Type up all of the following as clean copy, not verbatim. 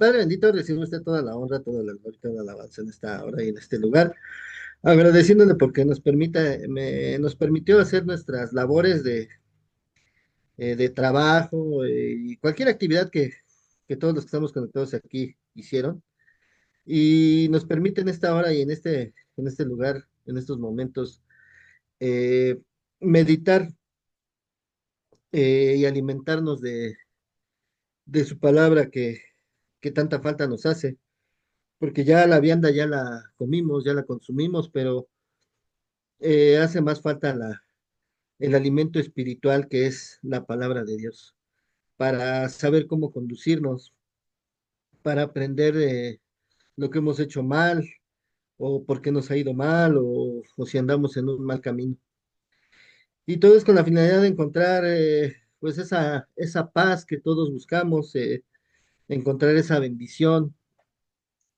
Padre bendito, recibe usted toda la honra, toda la gloria, toda la alabanza en esta hora y en este lugar, agradeciéndole porque nos permitió hacer nuestras labores de trabajo y cualquier actividad que todos los que estamos conectados aquí hicieron. Y nos permite en esta hora y en este lugar, en estos momentos, eh, meditar y alimentarnos de su palabra que tanta falta nos hace, porque ya la vianda ya la comimos, ya la consumimos, pero hace más falta el alimento espiritual que es la palabra de Dios, para saber cómo conducirnos, para aprender lo que hemos hecho mal, o por qué nos ha ido mal, o si andamos en un mal camino. Y todo es con la finalidad de encontrar pues esa paz que todos buscamos, encontrar esa bendición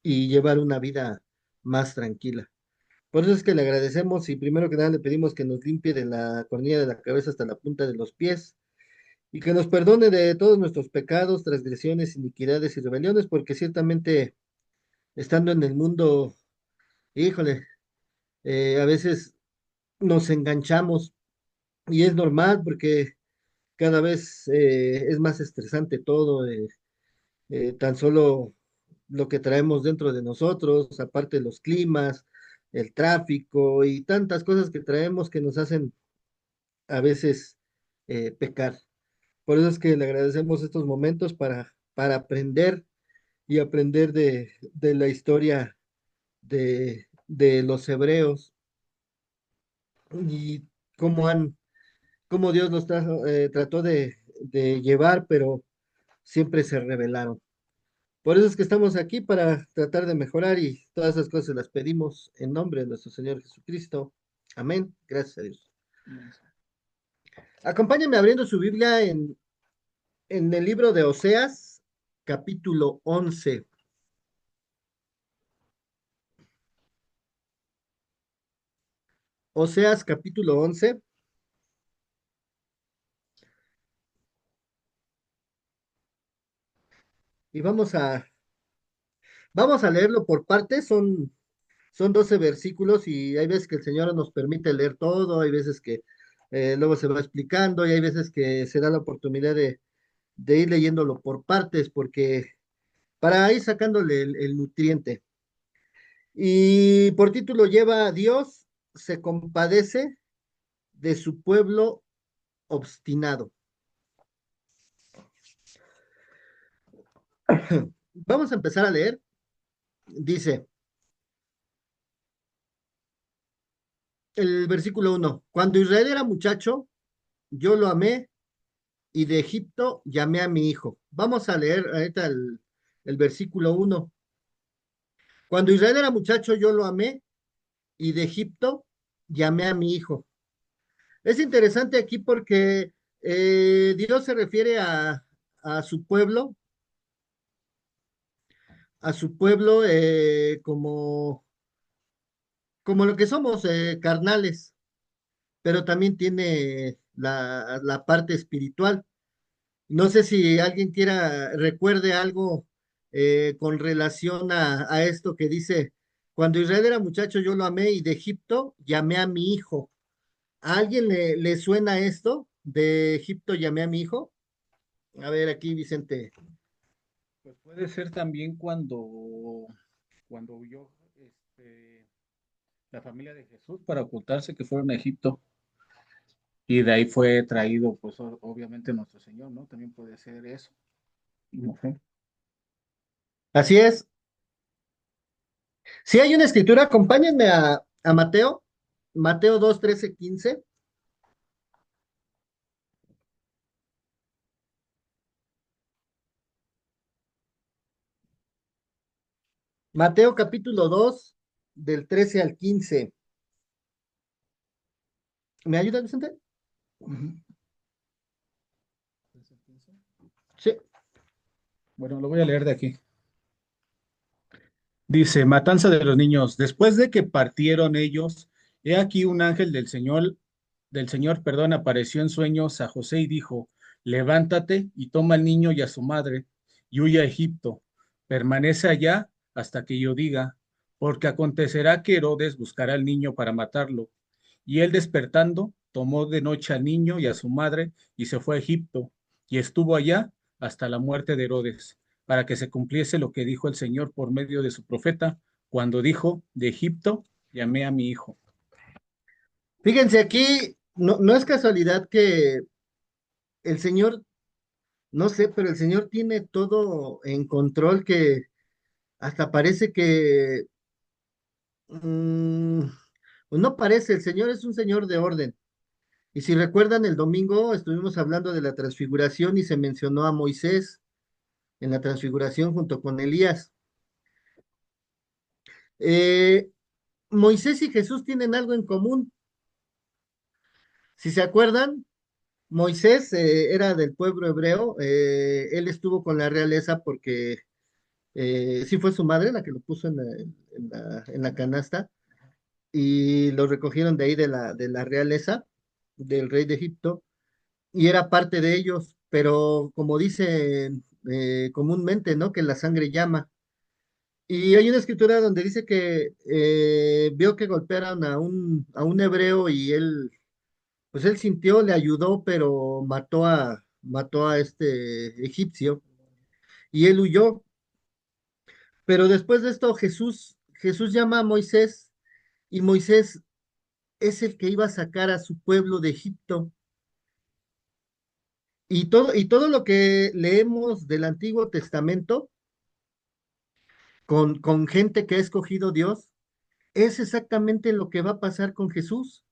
y llevar una vida más tranquila. Por eso es que le agradecemos y primero que nada le pedimos que nos limpie de la cornilla de la cabeza hasta la punta de los pies y que nos perdone de todos nuestros pecados, transgresiones, iniquidades y rebeliones, porque ciertamente estando en el mundo, híjole, a veces nos enganchamos y es normal porque cada vez es más estresante todo, tan solo lo que traemos dentro de nosotros, aparte de los climas, el tráfico y tantas cosas que traemos que nos hacen a veces pecar. Por eso es que le agradecemos estos momentos para aprender y aprender de la historia de los hebreos y cómo cómo Dios los trató de llevar, pero siempre se rebelaron. Por eso es que estamos aquí para tratar de mejorar y todas esas cosas las pedimos en nombre de nuestro Señor Jesucristo. Amén. Gracias a Dios. Acompáñenme abriendo su Biblia en el libro de Oseas, capítulo 11. Oseas, capítulo 11. Y vamos a leerlo por partes. Son 12 versículos y hay veces que el Señor nos permite leer todo, hay veces que luego se va explicando y hay veces que se da la oportunidad de ir leyéndolo por partes, porque para ir sacándole el nutriente. Y por título lleva Dios se compadece de su pueblo obstinado. Vamos a empezar a leer. Dice el versículo 1: Cuando Israel era muchacho, yo lo amé y de Egipto llamé a mi hijo. Vamos a leer ahorita el versículo 1. Cuando Israel era muchacho, yo lo amé y de Egipto llamé a mi hijo. Es interesante aquí porque Dios se refiere a su pueblo, como lo que somos, carnales, pero también tiene la parte espiritual. No sé si alguien recuerde algo con relación a esto que dice, cuando Israel era muchacho yo lo amé y de Egipto llamé a mi hijo. ¿A alguien le suena esto? De Egipto llamé a mi hijo. A ver, aquí Vicente. Pues puede ser también cuando huyó la familia de Jesús para ocultarse que fueron a Egipto y de ahí fue traído, pues obviamente nuestro Señor, ¿no? También puede ser eso. No sé. Así es. Si hay una escritura, acompáñenme a Mateo, Mateo 2 13 15. Mateo capítulo 2 del 13 al 15. ¿Me ayuda, Vicente? Ujú. Sí. Bueno, lo voy a leer de aquí. Dice, matanza de los niños. Después de que partieron ellos, he aquí un ángel del Señor, perdón, apareció en sueños a José y dijo, levántate y toma al niño y a su madre y huye a Egipto, Permanece allá hasta que yo diga, porque acontecerá que Herodes buscará al niño para matarlo. Y él despertando, tomó de noche al niño y a su madre y se fue a Egipto, y estuvo allá hasta la muerte de Herodes, para que se cumpliese lo que dijo el Señor por medio de su profeta, cuando dijo, de Egipto llamé a mi hijo. Fíjense aquí, no es casualidad que el Señor, no sé, pero el Señor tiene todo en control que hasta parece que, mm, pues no parece, el Señor es un Señor de orden. Y si recuerdan, el domingo estuvimos hablando de la transfiguración y se mencionó a Moisés en la transfiguración junto con Elías. Eh, Moisés y Jesús tienen algo en común. Si se acuerdan, Moisés era del pueblo hebreo, él estuvo con la realeza porque sí fue su madre la que lo puso en la canasta y lo recogieron de ahí de la realeza del rey de Egipto y era parte de ellos, pero como dicen comúnmente, ¿no? Que la sangre llama. Y hay una escritura donde dice que vio que golpearon a un hebreo y él, pues él sintió, le ayudó, pero mató a este egipcio y él huyó. Pero después de esto Jesús llama a Moisés y Moisés es el que iba a sacar a su pueblo de Egipto. Y todo lo que leemos del Antiguo Testamento con gente que ha escogido Dios, es exactamente lo que va a pasar con Jesús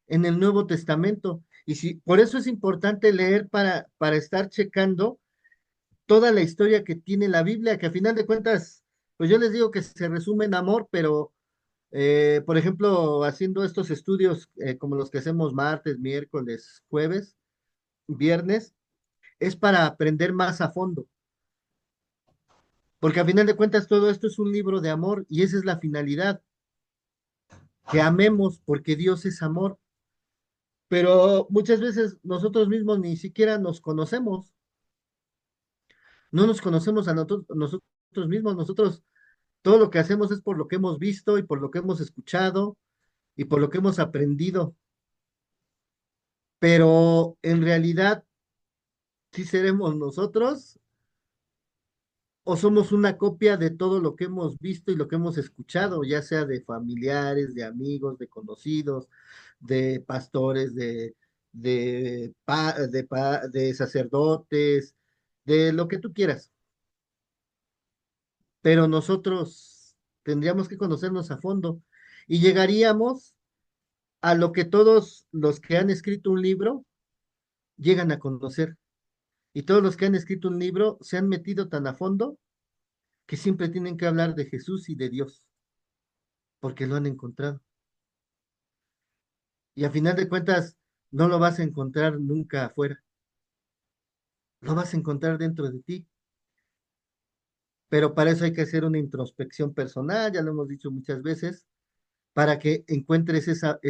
en el Nuevo Testamento. Y si, por eso es importante leer para estar checando toda la historia que tiene la Biblia, que a final de cuentas, pues yo les digo que se resume en amor, pero por ejemplo, haciendo estos estudios como los que hacemos martes, miércoles, jueves, viernes, es para aprender más a fondo, porque a final de cuentas todo esto es un libro de amor y esa es la finalidad, que amemos porque Dios es amor, pero muchas veces nosotros mismos ni siquiera nos conocemos, no nos conocemos a nosotros mismos, nosotros todo lo que hacemos es por lo que hemos visto y por lo que hemos escuchado y por lo que hemos aprendido, pero en realidad, ¿sí seremos nosotros o somos una copia de todo lo que hemos visto y lo que hemos escuchado, ya sea de familiares, de amigos, de conocidos, de pastores, de sacerdotes, de lo que tú quieras? Pero nosotros tendríamos que conocernos a fondo y llegaríamos a lo que todos los que han escrito un libro llegan a conocer. Y todos los que han escrito un libro se han metido tan a fondo que siempre tienen que hablar de Jesús y de Dios, porque lo han encontrado. Y a final de cuentas, no lo vas a encontrar nunca afuera, lo vas a encontrar dentro de ti. Pero para eso hay que hacer una introspección personal, ya lo hemos dicho muchas veces, para que encuentres esa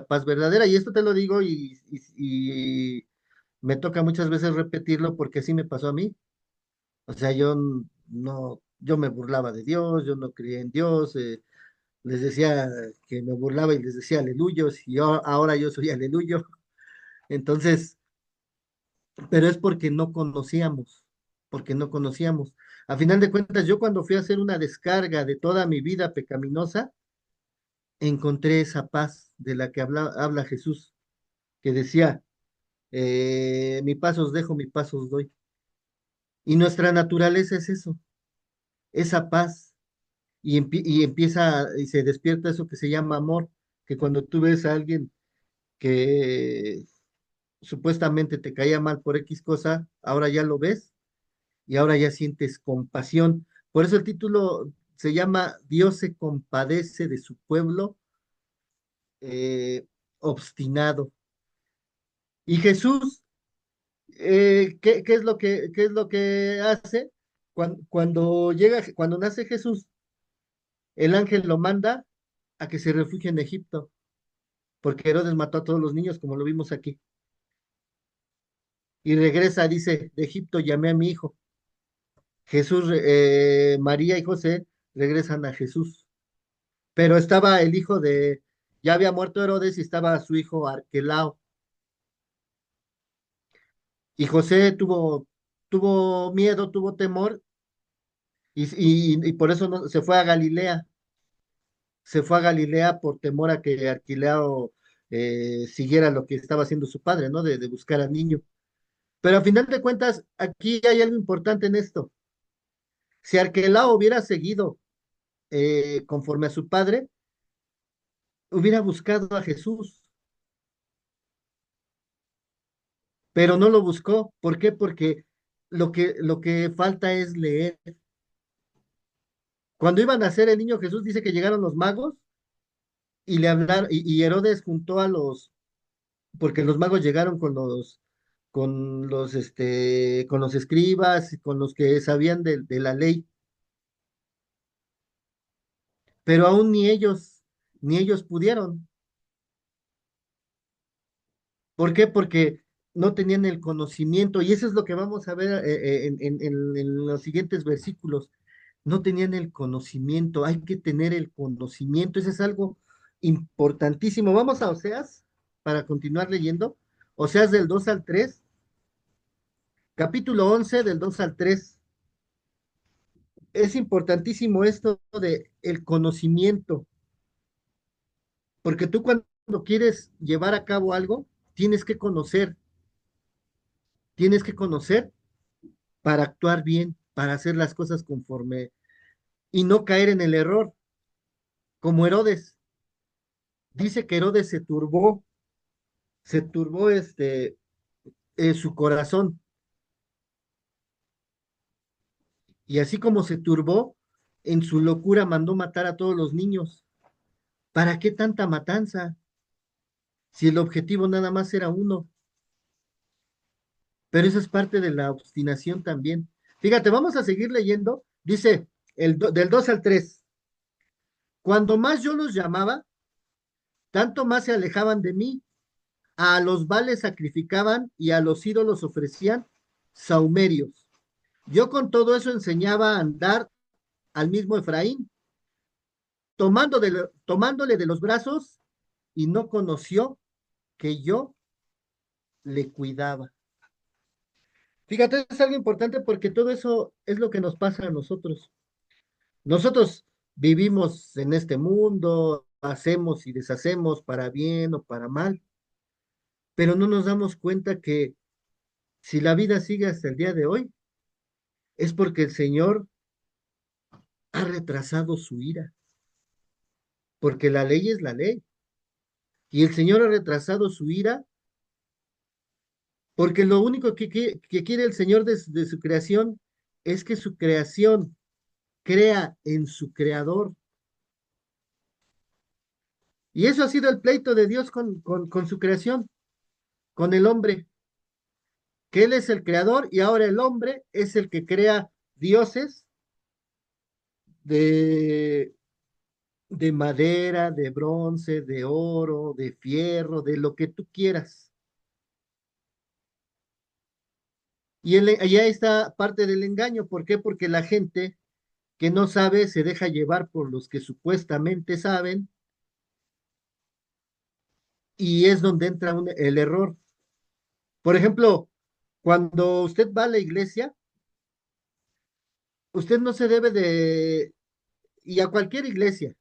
paz verdadera. Y esto te lo digo y me toca muchas veces repetirlo porque así me pasó a mí. O sea, no, yo me burlaba de Dios, yo no creía en Dios, les decía que me burlaba y les decía aleluyos, y ahora yo soy aleluyo. Entonces, pero es porque no conocíamos. A final de cuentas, yo cuando fui a hacer una descarga de toda mi vida pecaminosa, encontré esa paz de la que habla Jesús, que decía, mi paz os dejo, mi paz os doy. Y nuestra naturaleza es eso, esa paz. Y empieza y se despierta eso que se llama amor, que cuando tú ves a alguien que supuestamente te caía mal por X cosa, ahora ya lo ves y ahora ya sientes compasión. Por eso el título se llama Dios se compadece de su pueblo obstinado. Y Jesús, qué es lo que hace? Cuando nace Jesús, el ángel lo manda a que se refugie en Egipto, porque Herodes mató a todos los niños, como lo vimos aquí. Y regresa, dice, de Egipto llamé a mi hijo. Jesús, María y José regresan a Jesús, pero estaba el hijo de, ya había muerto Herodes y estaba su hijo Arquelao, y José tuvo miedo, tuvo temor, y por eso se fue a Galilea, se fue a Galilea por temor a que Arquelao siguiera lo que estaba haciendo su padre, ¿no? De buscar al niño. Pero a final de cuentas, aquí hay algo importante en esto. Si Arquelao hubiera seguido conforme a su padre, hubiera buscado a Jesús, pero no lo buscó. ¿Por qué? Porque lo que falta es leer. Cuando iban a nacer el niño Jesús, dice que llegaron los magos y le hablaron, y Herodes juntó a los, porque los magos llegaron con los escribas, con los que sabían de la ley, pero aún ni ellos pudieron. ¿Por qué? Porque no tenían el conocimiento, y eso es lo que vamos a ver en los siguientes versículos. No tenían el conocimiento, hay que tener el conocimiento, eso es algo importantísimo. Vamos a Oseas para continuar leyendo. Oseas del 2 al 3, capítulo 11 del 2 al 3. Es importantísimo esto de el conocimiento, porque tú cuando quieres llevar a cabo algo, tienes que conocer, tienes que conocer para actuar bien, para hacer las cosas conforme y no caer en el error, como Herodes. Dice que Herodes se turbó su corazón, y así como se turbó, en su locura mandó matar a todos los niños. ¿Para qué tanta matanza? Si el objetivo nada más era uno. Pero eso es parte de la obstinación también. Fíjate, vamos a seguir leyendo. Dice del 2 al 3. Cuando más yo los llamaba, tanto más se alejaban de mí. A los vales sacrificaban y a los ídolos ofrecían saumerios. Yo con todo eso enseñaba a andar al mismo Efraín, tomándole de los brazos, y no conoció que yo le cuidaba. Fíjate, es algo importante porque todo eso es lo que nos pasa a nosotros. Nosotros vivimos en este mundo, hacemos y deshacemos para bien o para mal, pero no nos damos cuenta que si la vida sigue hasta el día de hoy, es porque el Señor ha retrasado su ira, porque la ley es la ley. Y el Señor ha retrasado su ira porque lo único que quiere el Señor de su creación es que su creación crea en su creador. Y eso ha sido el pleito de Dios con su creación, con el hombre, que Él es el creador y ahora el hombre es el que crea dioses de, de madera, de bronce, de oro, de fierro, de lo que tú quieras. Y ahí está parte del engaño. ¿Por qué? Porque la gente que no sabe se deja llevar por los que supuestamente saben, y es donde entra el error. Por ejemplo, cuando usted va a la iglesia, usted no se debe y a cualquier iglesia,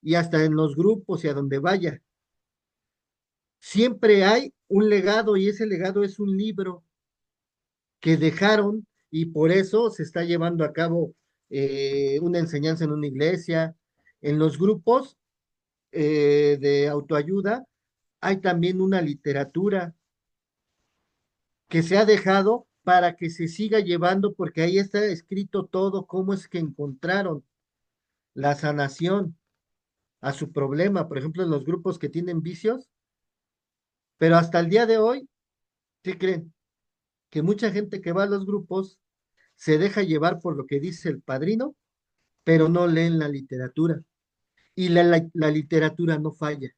y hasta en los grupos y a donde vaya, siempre hay un legado, y ese legado es un libro que dejaron, y por eso se está llevando a cabo una enseñanza en una iglesia. En los grupos de autoayuda hay también una literatura que se ha dejado para que se siga llevando, porque ahí está escrito todo, cómo es que encontraron la sanación a su problema, por ejemplo, en los grupos que tienen vicios, pero hasta el día de hoy, ¿qué creen? Que mucha gente que va a los grupos se deja llevar por lo que dice el padrino, pero no leen la literatura. Y la literatura no falla.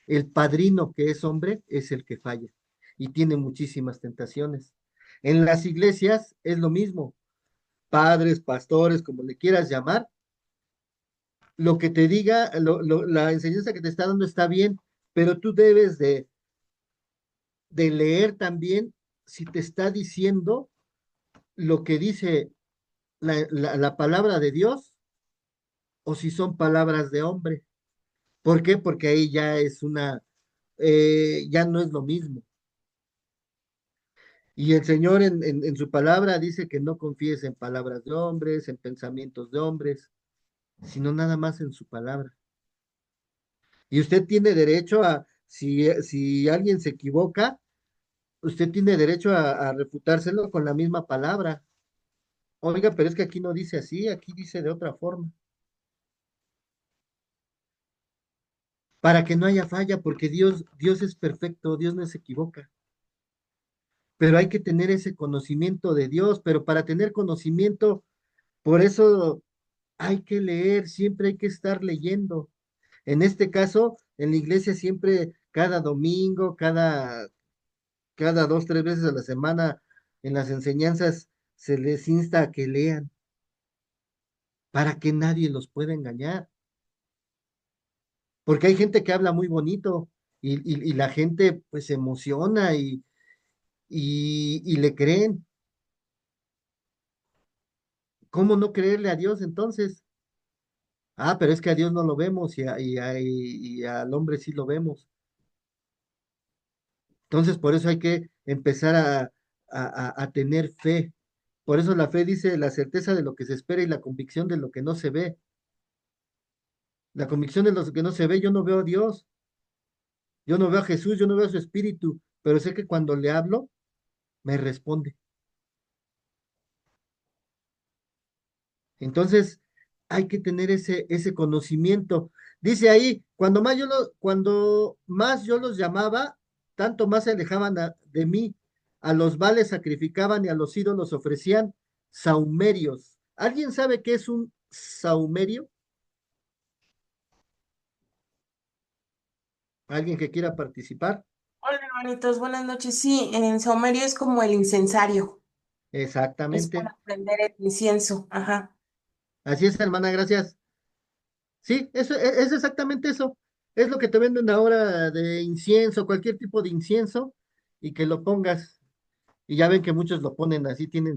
El padrino, que es hombre, es el que falla y tiene muchísimas tentaciones. En las iglesias es lo mismo. padres, pastores, como le quieras llamar, lo que te diga, la enseñanza que te está dando está bien, pero tú debes de leer también si te está diciendo lo que dice la palabra de Dios o si son palabras de hombre. ¿Por qué? Porque ahí ya es ya no es lo mismo. Y el Señor en su palabra dice que no confíes en palabras de hombres, en pensamientos de hombres, sino nada más en su palabra. Y usted tiene derecho si alguien se equivoca, usted tiene derecho a refutárselo con la misma palabra. Oiga, pero es que aquí no dice así, aquí dice de otra forma. Para que no haya falla, porque Dios es perfecto, Dios no se equivoca. Pero hay que tener ese conocimiento de Dios, pero para tener conocimiento, por eso hay que leer, siempre hay que estar leyendo. En este caso, en la iglesia siempre, cada domingo, cada dos, tres veces a la semana, en las enseñanzas se les insta a que lean para que nadie los pueda engañar. Porque hay gente que habla muy bonito y la gente pues se emociona y le creen. ¿Cómo no creerle a Dios entonces? Ah, pero es que a Dios no lo vemos y al hombre sí lo vemos. Entonces, por eso hay que empezar a tener fe. Por eso la fe dice la certeza de lo que se espera y la convicción de lo que no se ve. La convicción de lo que no se ve, yo no veo a Dios, yo no veo a Jesús, yo no veo a su espíritu, pero sé que cuando le hablo, me responde. Entonces, hay que tener ese conocimiento. Dice ahí, cuando más yo los llamaba, tanto más se alejaban de mí. A los vales sacrificaban y a los ídolos ofrecían saumerios. ¿Alguien sabe qué es un saumerio? ¿Alguien que quiera participar? Hola, hermanitos, buenas noches. Sí, en Saumerio es como el incensario, es Exactamente. para prender el incienso. Ajá. Así es, hermana, gracias. Sí, es exactamente eso. Es lo que te venden ahora de incienso, cualquier tipo de incienso, y que lo pongas. Y ya ven que muchos lo ponen así, tienen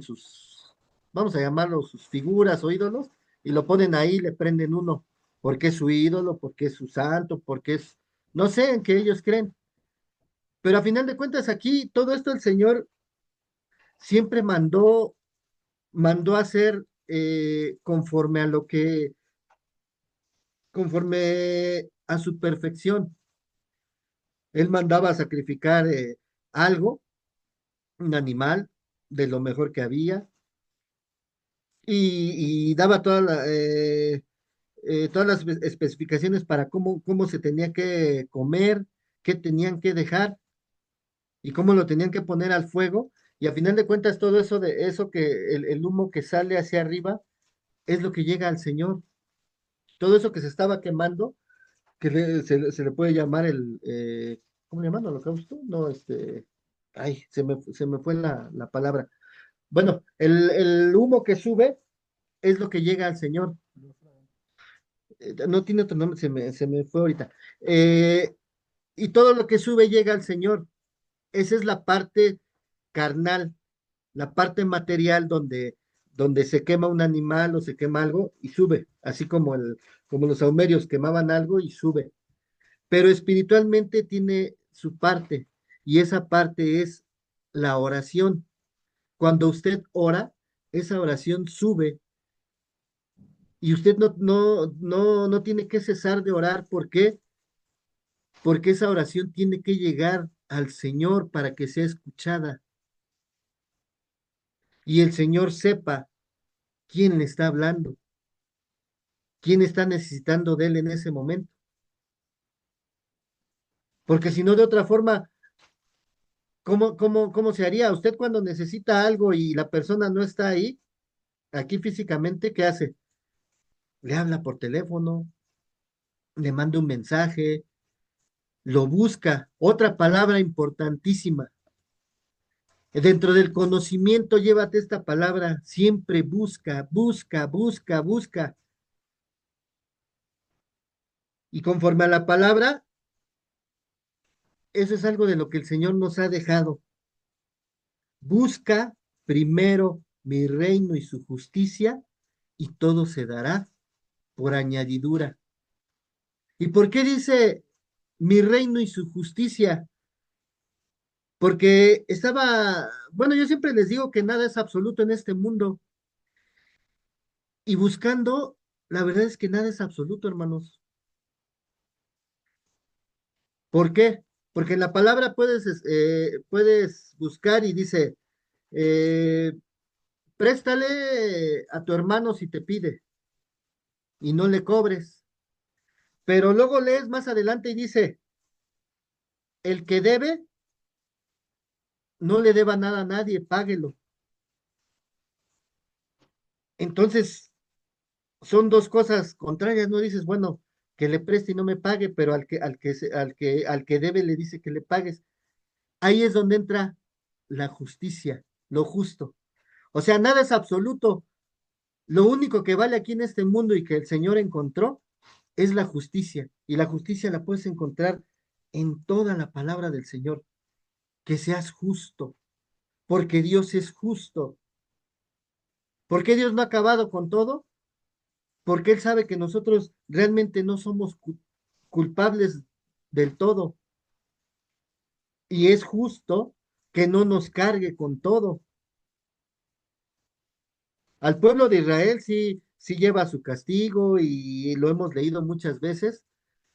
vamos a llamarlo sus figuras o ídolos, y lo ponen ahí, le prenden uno, porque es su ídolo, porque es su santo, porque no sé en qué ellos creen. Pero a final de cuentas aquí, todo esto el Señor siempre mandó a hacer conforme a su perfección. Él mandaba a sacrificar algo, un animal, de lo mejor que había, y daba todas las especificaciones para cómo se tenía que comer, qué tenían que dejar y cómo lo tenían que poner al fuego. Y a final de cuentas, todo eso de eso que el humo que sale hacia arriba es lo que llega al Señor. Todo eso que se estaba quemando, se le puede llamar ¿cómo le llaman? ¿Holocausto? No, ay, se me fue la palabra. Bueno, el humo que sube es lo que llega al Señor. No tiene otro nombre, se me fue ahorita. Eh, y todo lo que sube llega al Señor. Esa es la parte carnal, la parte material donde se quema un animal o se quema algo y sube, así como los saumerios quemaban algo y sube. Pero espiritualmente tiene su parte y esa parte es la oración. Cuando usted ora, esa oración sube y usted no tiene que cesar de orar. ¿Por qué? Porque esa oración tiene que llegar al Señor para que sea escuchada y el Señor sepa quién le está hablando, quién está necesitando de él en ese momento. Porque si no, de otra forma, ¿cómo se haría? Usted cuando necesita algo y la persona no está ahí, aquí físicamente, ¿qué hace? Le habla por teléfono, le manda un mensaje, lo busca. Otra palabra importantísima, Dentro del conocimiento, llévate esta palabra, siempre busca, busca, busca, busca. Y conforme a la palabra, eso es algo de lo que el Señor nos ha dejado. Busca primero mi reino y su justicia, y todo se dará por añadidura. ¿Y por qué dice mi reino y su justicia? Porque bueno, yo siempre les digo que nada es absoluto en este mundo, y buscando, la verdad es que nada es absoluto, hermanos. ¿Por qué? Porque en la palabra puedes buscar y dice, eh, préstale a tu hermano si te pide y no le cobres. Pero luego lees más adelante y dice, el que debe, no le deba nada a nadie, páguelo. Entonces, son dos cosas contrarias, no dices, bueno, que le preste y no me pague, pero al que debe le dice que le pagues. Ahí es donde entra la justicia, lo justo. O sea, nada es absoluto. Lo único que vale aquí en este mundo y que el Señor encontró es la justicia. Y la justicia la puedes encontrar en toda la palabra del Señor. Que seas justo, porque Dios es justo. ¿Por qué Dios no ha acabado con todo? Porque Él sabe que nosotros realmente no somos culpables del todo. Y es justo que no nos cargue con todo. Al pueblo de Israel sí, sí lleva su castigo y lo hemos leído muchas veces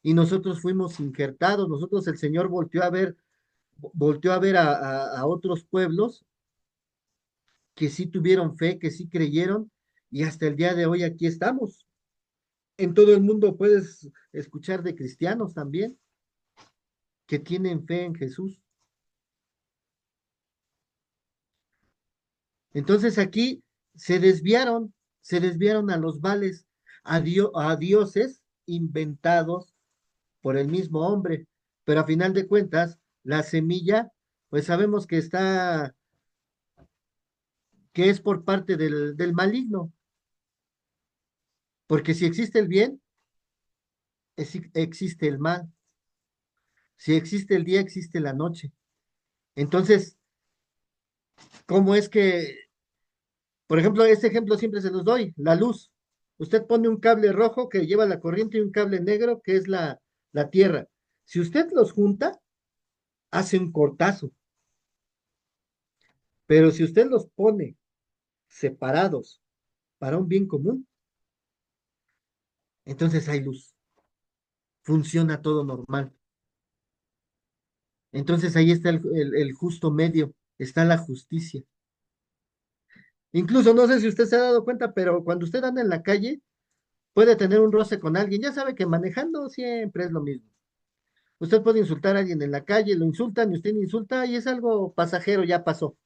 y nosotros fuimos injertados, nosotros el Señor volteó a ver a otros pueblos que sí tuvieron fe, que sí creyeron y hasta el día de hoy aquí estamos. En todo el mundo puedes escuchar de cristianos también que tienen fe en Jesús. Entonces aquí se desviaron a los vales, a dioses inventados por el mismo hombre, pero a final de cuentas, la semilla, pues sabemos que es por parte del maligno, porque si existe el bien, existe el mal, si existe el día, existe la noche. Entonces, ¿cómo es que, por ejemplo, este ejemplo siempre se los doy, la luz? Usted pone un cable rojo que lleva la corriente y un cable negro que es la tierra. Si usted los junta, hace un cortazo, pero si usted los pone separados para un bien común, entonces hay luz, funciona todo normal. Entonces ahí está el justo medio, está la justicia. Incluso no sé si usted se ha dado cuenta, pero cuando usted anda en la calle, puede tener un roce con alguien. Ya sabe que manejando siempre es lo mismo. Usted puede insultar a alguien en la calle, lo insultan y usted insulta y es algo pasajero, ya pasó.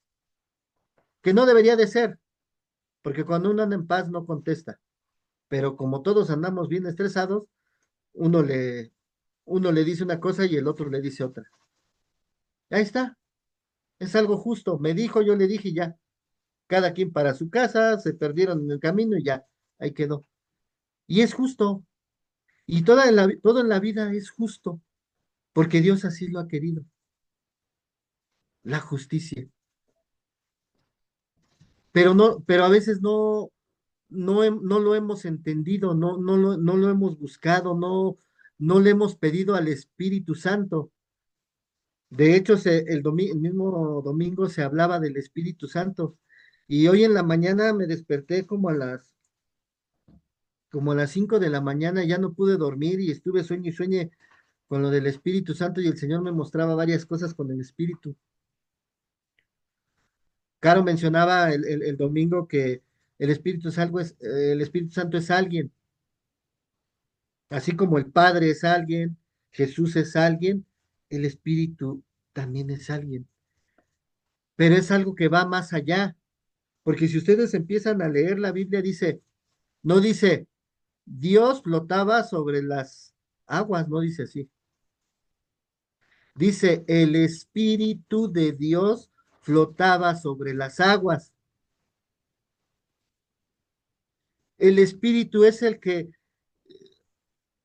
Que no debería de ser, porque cuando uno anda en paz no contesta. Pero como todos andamos bien estresados, uno le, uno le dice una cosa y el otro le dice otra. Ahí está, es algo justo. Me dijo, yo le dije y ya. Cada quien para su casa, se perdieron en el camino y ya, ahí quedó. Y es justo. Y todo en la vida es justo, porque Dios así lo ha querido. La justicia. Pero a veces no lo hemos entendido, no lo hemos buscado, no le hemos pedido al Espíritu Santo. De hecho, el mismo domingo se hablaba del Espíritu Santo. Y hoy en la mañana me desperté como a las 5 de la mañana, ya no pude dormir y estuve sueño y sueñe con lo del Espíritu Santo y el Señor me mostraba varias cosas con el Espíritu. Caro mencionaba el domingo que el Espíritu Santo es alguien, así como el Padre es alguien, Jesús es alguien, el Espíritu también es alguien, pero es algo que va más allá, porque si ustedes empiezan a leer la Biblia, no dice, Dios flotaba sobre las aguas, no dice así. Dice, el Espíritu de Dios flotaba sobre las aguas. El espíritu es el que,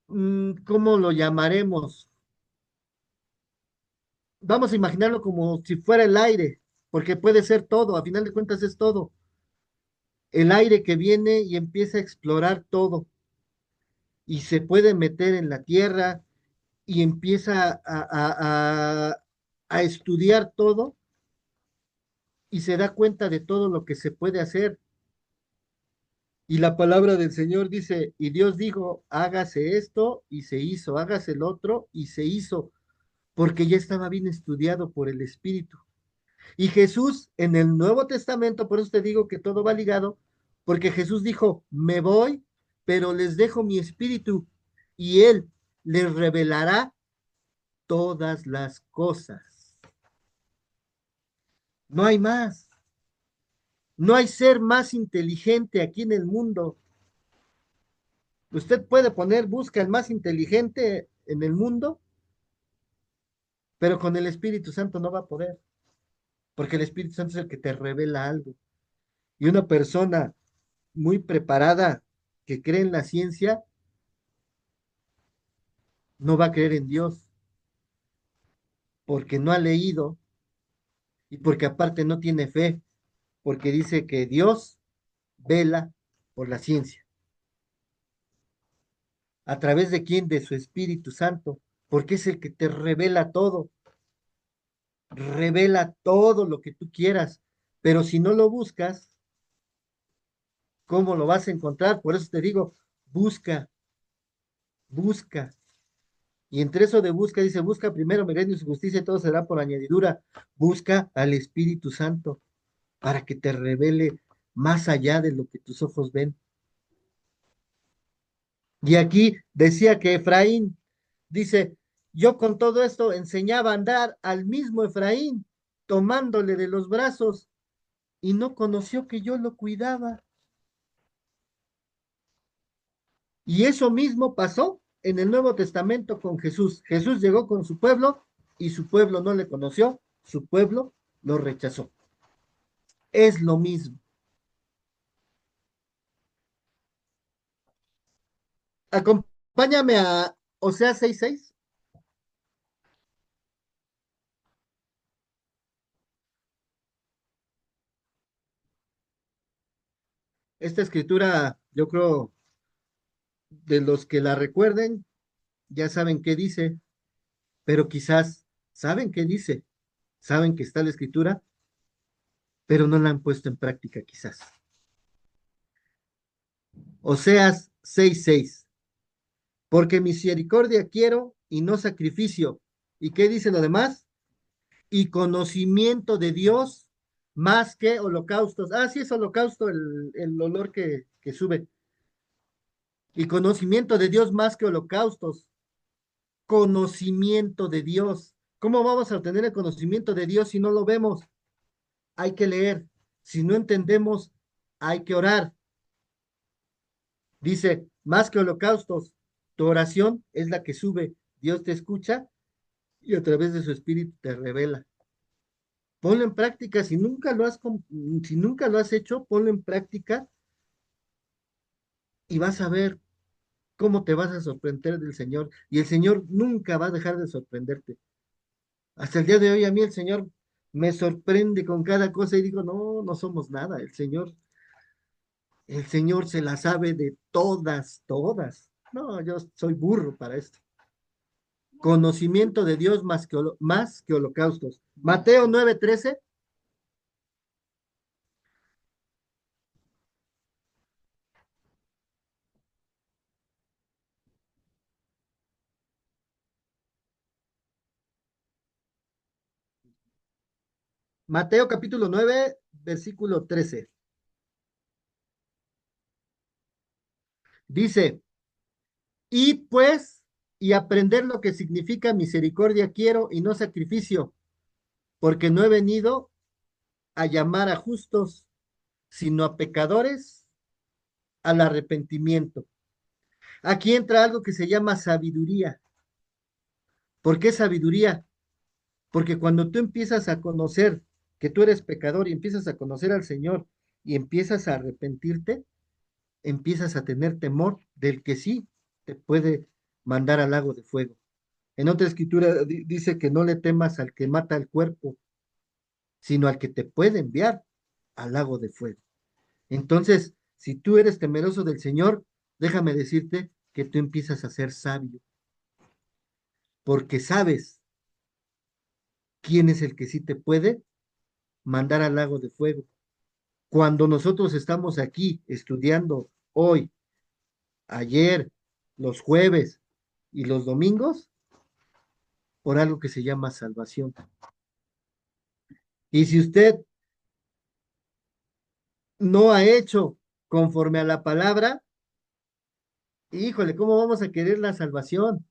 ¿cómo lo llamaremos? Vamos a imaginarlo como si fuera el aire, porque puede ser todo, a final de cuentas es todo. El aire que viene y empieza a explorar todo y se puede meter en la tierra y empieza a estudiar todo y se da cuenta de todo lo que se puede hacer. Y la palabra del Señor dice, y Dios dijo, hágase esto y se hizo, hágase el otro y se hizo, porque ya estaba bien estudiado por el Espíritu. Y Jesús en el Nuevo Testamento, por eso te digo que todo va ligado, porque Jesús dijo, me voy, pero les dejo mi Espíritu y Él les revelará todas las cosas. No hay más. No hay ser más inteligente aquí en el mundo. Usted puede poner, busca el más inteligente en el mundo, pero con el Espíritu Santo no va a poder, porque el Espíritu Santo es el que te revela algo. Y una persona muy preparada que cree en la ciencia no va a creer en Dios, porque no ha leído y porque aparte no tiene fe, porque dice que Dios vela por la ciencia. ¿A través de quién? De su Espíritu Santo, porque es el que te revela todo lo que tú quieras, pero si no lo buscas, ¿cómo lo vas a encontrar? Por eso te digo, busca, busca. Y entre eso de busca, dice, busca primero mi reino y su justicia y todo será por añadidura. Busca al Espíritu Santo para que te revele más allá de lo que tus ojos ven. Y aquí decía que Efraín, dice, yo con todo esto enseñaba a andar al mismo Efraín, tomándole de los brazos, y no conoció que yo lo cuidaba. Y eso mismo pasó en el Nuevo Testamento con Jesús. Jesús llegó con su pueblo y su pueblo no le conoció, su pueblo lo rechazó. Es lo mismo. Acompáñame a Oseas 6:6. Esta escritura, yo creo, de los que la recuerden, ya saben qué dice, pero quizás saben qué dice, saben que está la escritura, pero no la han puesto en práctica quizás. Oseas 6:6. Porque misericordia quiero y no sacrificio. ¿Y qué dice lo demás? Y conocimiento de Dios más que holocaustos. Ah, sí, es holocausto el olor que sube. Y conocimiento de Dios más que holocaustos. Conocimiento de Dios. ¿Cómo vamos a obtener el conocimiento de Dios si no lo vemos? Hay que leer. Si no entendemos, hay que orar. Dice, más que holocaustos, tu oración es la que sube. Dios te escucha y a través de su espíritu te revela. Ponlo en práctica, si nunca lo has hecho, ponlo en práctica y vas a ver cómo te vas a sorprender del Señor. Y el Señor nunca va a dejar de sorprenderte. Hasta el día de hoy a mí el Señor me sorprende con cada cosa y digo, no, no somos nada. El Señor se la sabe de todas, todas. No, yo soy burro para esto. Conocimiento de Dios más que holocaustos. Mateo 9:13. Mateo capítulo 9 versículo 13. Dice, y pues, y aprender lo que significa misericordia quiero y no sacrificio, porque no he venido a llamar a justos, sino a pecadores al arrepentimiento. Aquí entra algo que se llama sabiduría. ¿Por qué sabiduría? Porque cuando tú empiezas a conocer que tú eres pecador y empiezas a conocer al Señor y empiezas a arrepentirte, empiezas a tener temor del que sí te puede mandar al lago de fuego. En otra escritura dice que no le temas al que mata el cuerpo, sino al que te puede enviar al lago de fuego. Entonces, si tú eres temeroso del Señor, déjame decirte que tú empiezas a ser sabio, porque sabes quién es el que sí te puede mandar al lago de fuego. Cuando nosotros estamos aquí estudiando hoy, ayer, los jueves y los domingos, por algo que se llama salvación. Y si usted no ha hecho conforme a la palabra, híjole, ¿cómo vamos a querer la salvación?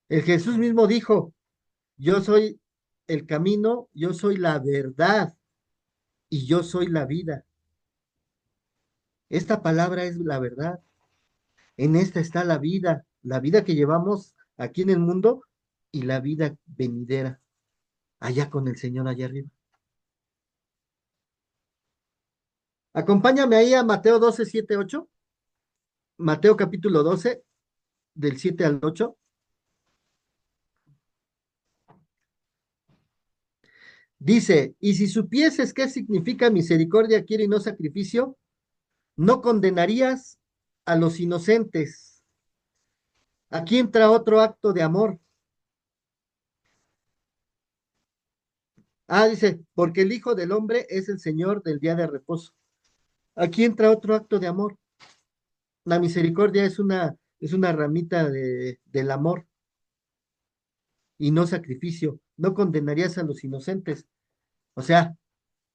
El Jesús mismo dijo, yo soy el camino, yo soy la verdad y yo soy la vida. Esta palabra es la verdad. En esta está la vida que llevamos aquí en el mundo y la vida venidera, allá con el Señor allá arriba. Acompáñame ahí a Mateo 12, 7, 8. Mateo capítulo 12, del 7 al 8. Dice, y si supieses qué significa misericordia quiero y no sacrificio, no condenarías a los inocentes. Aquí entra otro acto de amor. Dice, porque el Hijo del Hombre es el Señor del día de reposo. Aquí entra otro acto de amor. La misericordia es una ramita del amor y no sacrificio. No condenarías a los inocentes. O sea,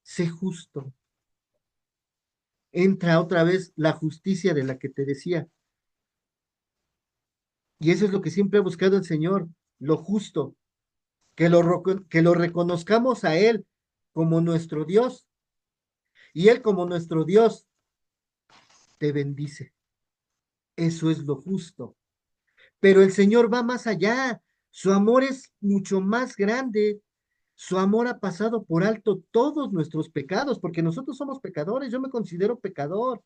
sé justo. Entra otra vez la justicia de la que te decía. Y eso es lo que siempre ha buscado el Señor, lo justo, que lo reconozcamos a Él como nuestro Dios. Y Él como nuestro Dios te bendice. Eso es lo justo. Pero el Señor va más allá. Su amor es mucho más grande. Su amor ha pasado por alto todos nuestros pecados, porque nosotros somos pecadores. Yo me considero pecador.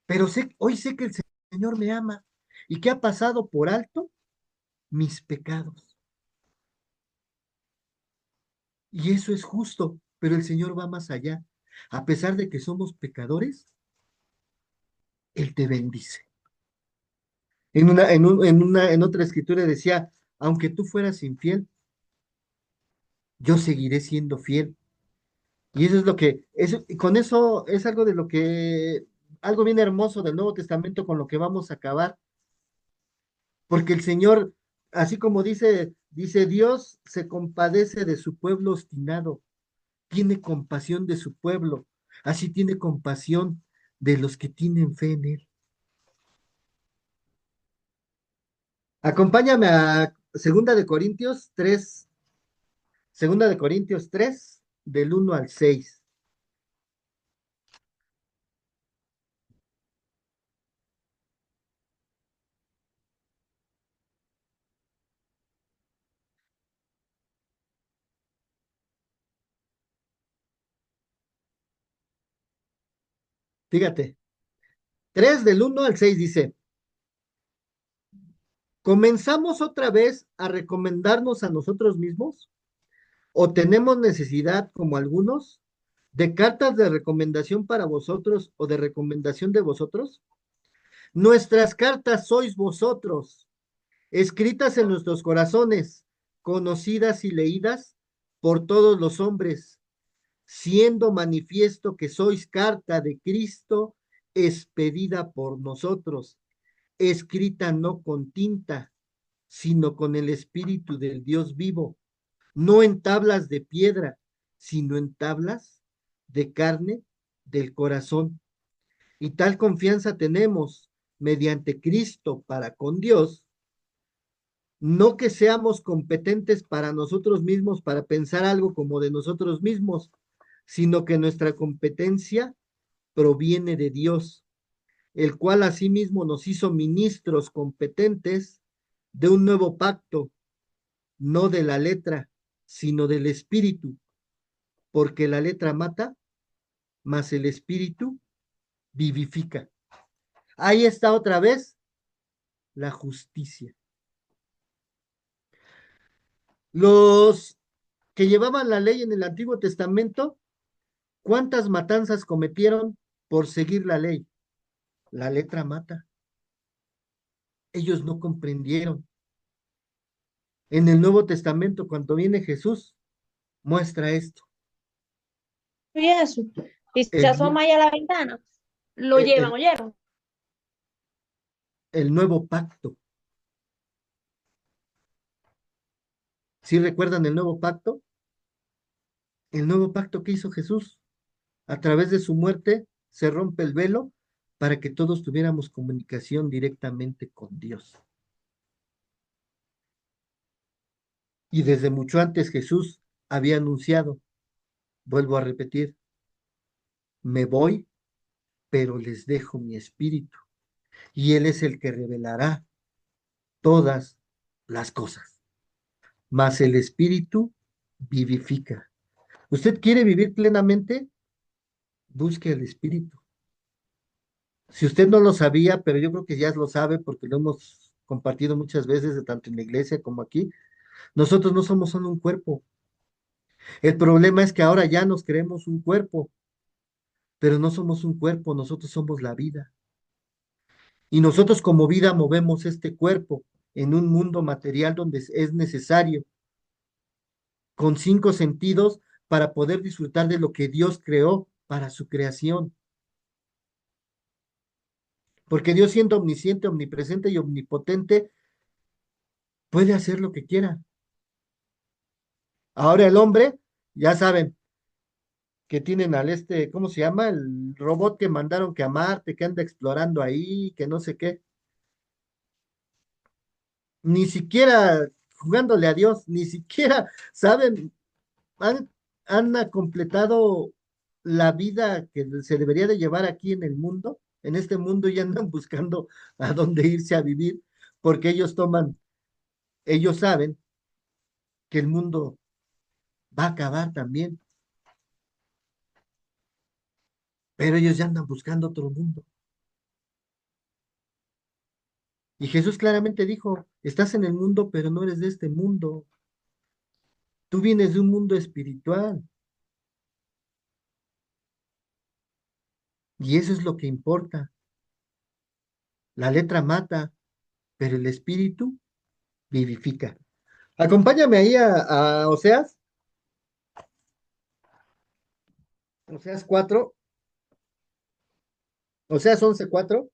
Pero hoy sé que el Señor me ama y que ha pasado por alto mis pecados. Y eso es justo, pero el Señor va más allá. A pesar de que somos pecadores, Él te bendice. En otra escritura decía, aunque tú fueras infiel, yo seguiré siendo fiel. Y eso es y con eso es algo de algo bien hermoso del Nuevo Testamento con lo que vamos a acabar. Porque el Señor, así como dice, Dios se compadece de su pueblo obstinado, tiene compasión de su pueblo, así tiene compasión de los que tienen fe en Él. Acompáñame a Segunda de Corintios 3, del 1 al 6. Fíjate, 3 del 1 al 6 dice, ¿comenzamos otra vez a recomendarnos a nosotros mismos? ¿O tenemos necesidad, como algunos, de cartas de recomendación para vosotros o de recomendación de vosotros? Nuestras cartas sois vosotros, escritas en nuestros corazones, conocidas y leídas por todos los hombres, siendo manifiesto que sois carta de Cristo, expedida por nosotros, escrita no con tinta, sino con el Espíritu del Dios vivo, no en tablas de piedra, sino en tablas de carne del corazón. Y tal confianza tenemos mediante Cristo para con Dios, no que seamos competentes para nosotros mismos para pensar algo como de nosotros mismos, sino que nuestra competencia proviene de Dios, el cual asimismo nos hizo ministros competentes de un nuevo pacto, no de la letra, sino del Espíritu, porque la letra mata, mas el Espíritu vivifica. Ahí está otra vez la justicia. Los que llevaban la ley en el Antiguo Testamento, ¿cuántas matanzas cometieron por seguir la ley? La letra mata. Ellos no comprendieron. En el Nuevo Testamento, cuando viene Jesús, muestra esto. Y eso. Y se El, asoma ahí a la ventana. Lo llevan, el, ¿oyeron? el nuevo pacto. ¿Sí recuerdan el nuevo pacto? El nuevo pacto que hizo Jesús. A través de su muerte se rompe el velo para que todos tuviéramos comunicación directamente con Dios. Y desde mucho antes Jesús había anunciado, vuelvo a repetir, me voy, pero les dejo mi espíritu. Y Él es el que revelará todas las cosas. Mas el espíritu vivifica. ¿Usted quiere vivir plenamente? Busque el espíritu. Si usted no lo sabía, pero yo creo que ya lo sabe porque lo hemos compartido muchas veces, tanto en la iglesia como aquí, nosotros no somos solo un cuerpo. El problema es que ahora ya nos creemos un cuerpo, pero no somos un cuerpo, nosotros somos la vida. Y nosotros como vida movemos este cuerpo en un mundo material donde es necesario, con 5 sentidos, para poder disfrutar de lo que Dios creó para su creación. Porque Dios, siendo omnisciente, omnipresente y omnipotente, puede hacer lo que quiera. Ahora el hombre, ya saben, que tienen al ¿cómo se llama? El robot que mandaron que a Marte, que anda explorando ahí, que no sé qué. Ni siquiera jugándole a Dios, ni siquiera, ¿saben? Han, han completado la vida que se debería de llevar aquí en el mundo, en este mundo, y andan buscando a dónde irse a vivir, porque ellos saben que el mundo va a acabar también, pero ellos ya andan buscando otro mundo. Y Jesús claramente dijo, estás en el mundo, pero no eres de este mundo. Tú vienes de un mundo espiritual. Y eso es lo que importa. La letra mata, pero el espíritu vivifica. Acompáñame ahí a Oseas, Oseas 4, Oseas 11:4.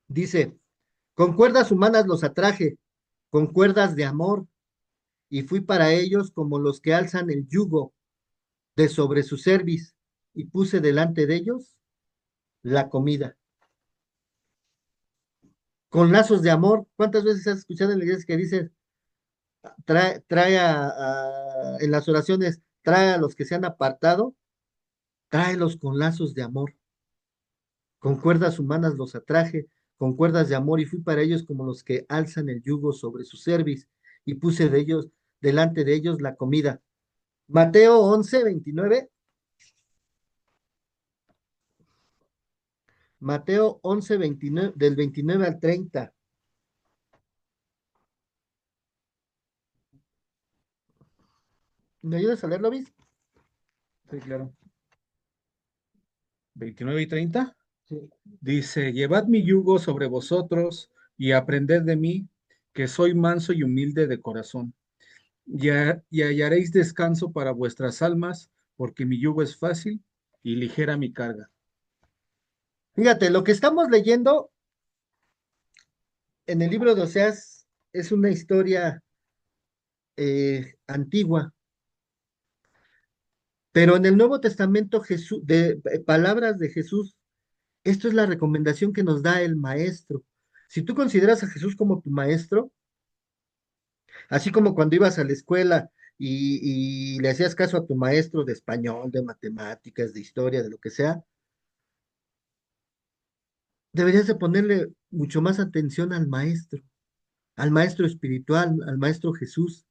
Dice, con cuerdas humanas los atraje, con cuerdas de amor, y fui para ellos como los que alzan el yugo de sobre su cerviz, y puse delante de ellos la comida. Con lazos de amor, ¿cuántas veces has escuchado en la iglesia que dice, trae en las oraciones, trae a los que se han apartado, tráelos con lazos de amor? Con cuerdas humanas los atraje, con cuerdas de amor, y fui para ellos como los que alzan el yugo sobre su cerviz, y puse delante de ellos la comida. Mateo 11:29. Mateo 11:29, del 29 al 30. ¿Me ayudas a leerlo, Luis? Sí, claro. 29 y 30. Sí. Dice, llevad mi yugo sobre vosotros y aprended de mí, que soy manso y humilde de corazón, y hallaréis descanso para vuestras almas, porque mi yugo es fácil y ligera mi carga. Fíjate, lo que estamos leyendo en el libro de Oseas es una historia antigua, pero en el Nuevo Testamento Jesús, de palabras de Jesús, esto es la recomendación que nos da el maestro. Si tú consideras a Jesús como tu maestro, así como cuando ibas a la escuela y le hacías caso a tu maestro de español, de matemáticas, de historia, de lo que sea, deberías de ponerle mucho más atención al maestro espiritual, al maestro Jesús.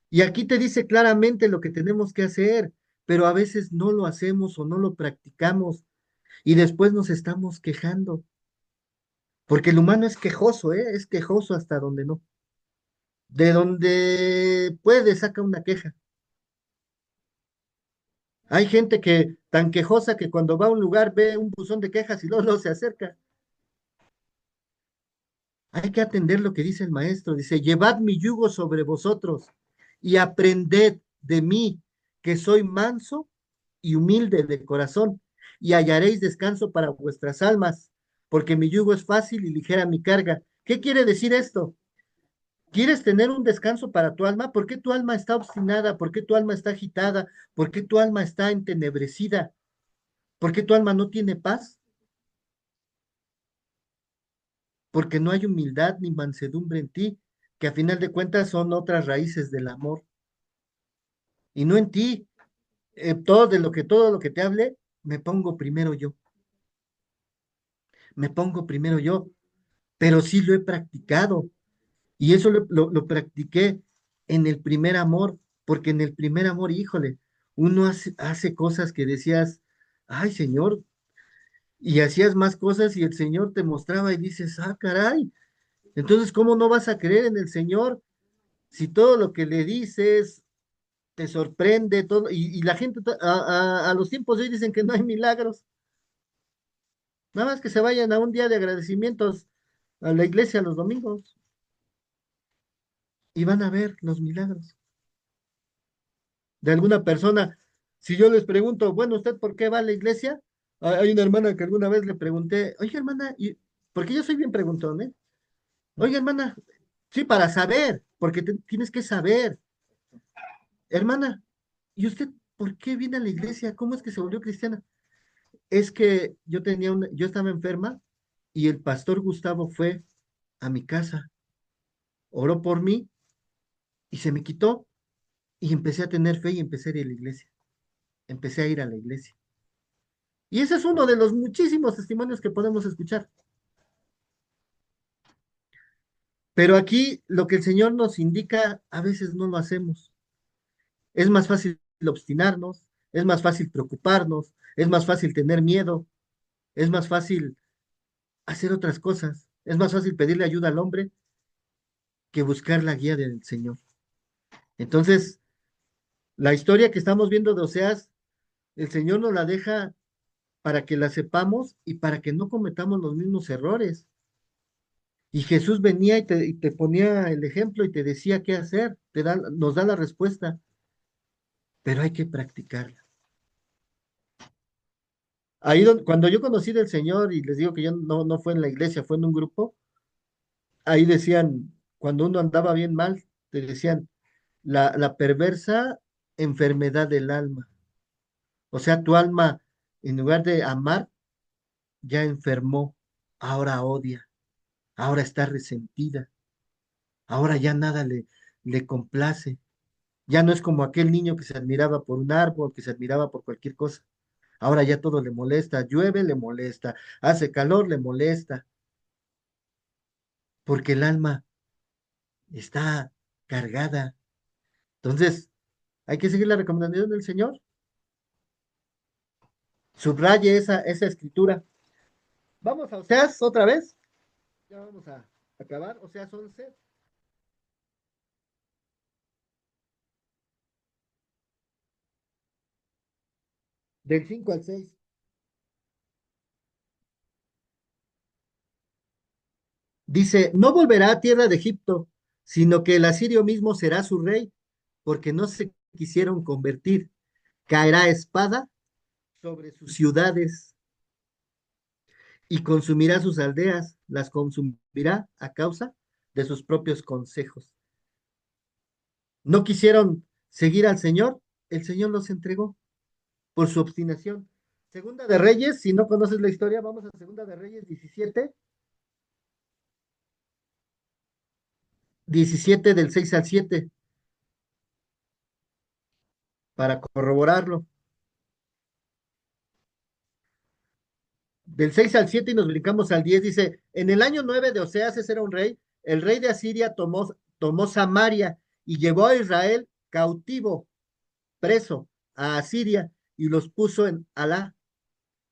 Y aquí te dice claramente lo que tenemos que hacer, pero a veces no lo hacemos o no lo practicamos y después nos estamos quejando, porque el humano es quejoso, ¿eh? Es quejoso hasta donde no. De donde puede saca una queja. Hay gente que tan quejosa que cuando va a un lugar ve un buzón de quejas y luego se acerca. Hay que atender lo que dice el maestro. Dice, llevad mi yugo sobre vosotros y aprended de mí, que soy manso y humilde de corazón, y hallaréis descanso para vuestras almas, porque mi yugo es fácil y ligera mi carga. ¿Qué quiere decir esto? ¿Quieres tener un descanso para tu alma? ¿Por qué tu alma está obstinada? ¿Por qué tu alma está agitada? ¿Por qué tu alma está entenebrecida? ¿Por qué tu alma no tiene paz? Porque no hay humildad ni mansedumbre en ti, que a final de cuentas son otras raíces del amor, y no en ti. Todo lo que te hable, me pongo primero yo, me pongo primero yo, pero sí lo he practicado, y eso lo practiqué en el primer amor, porque en el primer amor, híjole, uno hace cosas que decías, ay Señor, y hacías más cosas y el Señor te mostraba y dices, ah, caray, entonces, ¿cómo no vas a creer en el Señor si todo lo que le dices te sorprende, todo, y la gente a los tiempos de hoy dicen que no hay milagros, nada más que se vayan a un día de agradecimientos a la iglesia los domingos y van a ver los milagros de alguna persona. Si yo les pregunto, bueno, ¿usted por qué va a la iglesia? Hay una hermana que alguna vez le pregunté, oye hermana, porque yo soy bien preguntón, ¿eh? Oye hermana, sí, para saber, porque tienes que saber, hermana, ¿y usted por qué viene a la iglesia? ¿Cómo es que se volvió cristiana? Es que yo estaba enferma y el pastor Gustavo fue a mi casa, oró por mí y se me quitó y empecé a tener fe y empecé a ir a la iglesia. Empecé a ir a la iglesia. Y ese es uno de los muchísimos testimonios que podemos escuchar. Pero aquí lo que el Señor nos indica, a veces no lo hacemos. Es más fácil obstinarnos, es más fácil preocuparnos, es más fácil tener miedo, es más fácil hacer otras cosas, es más fácil pedirle ayuda al hombre que buscar la guía del Señor. Entonces, la historia que estamos viendo de Oseas, el Señor nos la deja para que la sepamos y para que no cometamos los mismos errores. Y Jesús venía y te ponía el ejemplo y te decía qué hacer, nos da la respuesta, pero hay que practicarla. Cuando yo conocí del Señor y les digo que yo no fue en la iglesia, fue en un grupo, ahí decían, cuando uno andaba bien mal, te decían, la perversa enfermedad del alma. O sea, tu alma, en lugar de amar, ya enfermó, ahora odia, ahora está resentida, ahora ya nada le complace. Ya no es como aquel niño que se admiraba por un árbol, que se admiraba por cualquier cosa. Ahora ya todo le molesta, llueve, le molesta, hace calor, le molesta, porque el alma está cargada. Entonces, hay que seguir la recomendación del Señor. Subraye esa escritura. Vamos a Oseas otra vez. Ya vamos a acabar. Oseas 11, del 5 al 6. Dice, no volverá a tierra de Egipto, sino que el asirio mismo será su rey, porque no se quisieron convertir. Caerá espada sobre sus ciudades y consumirá sus aldeas, las consumirá a causa de sus propios consejos. No quisieron seguir al Señor, el Señor los entregó por su obstinación. Segunda de Reyes, si no conoces la historia, vamos a Segunda de Reyes 17, 17 del 6 al 7, para corroborarlo. del 6 al 7 y nos brincamos al 10, dice, en el año 9 de Oseas, ese era un rey, el rey de Asiria tomó Samaria y llevó a Israel cautivo, preso, a Asiria y los puso en Alá,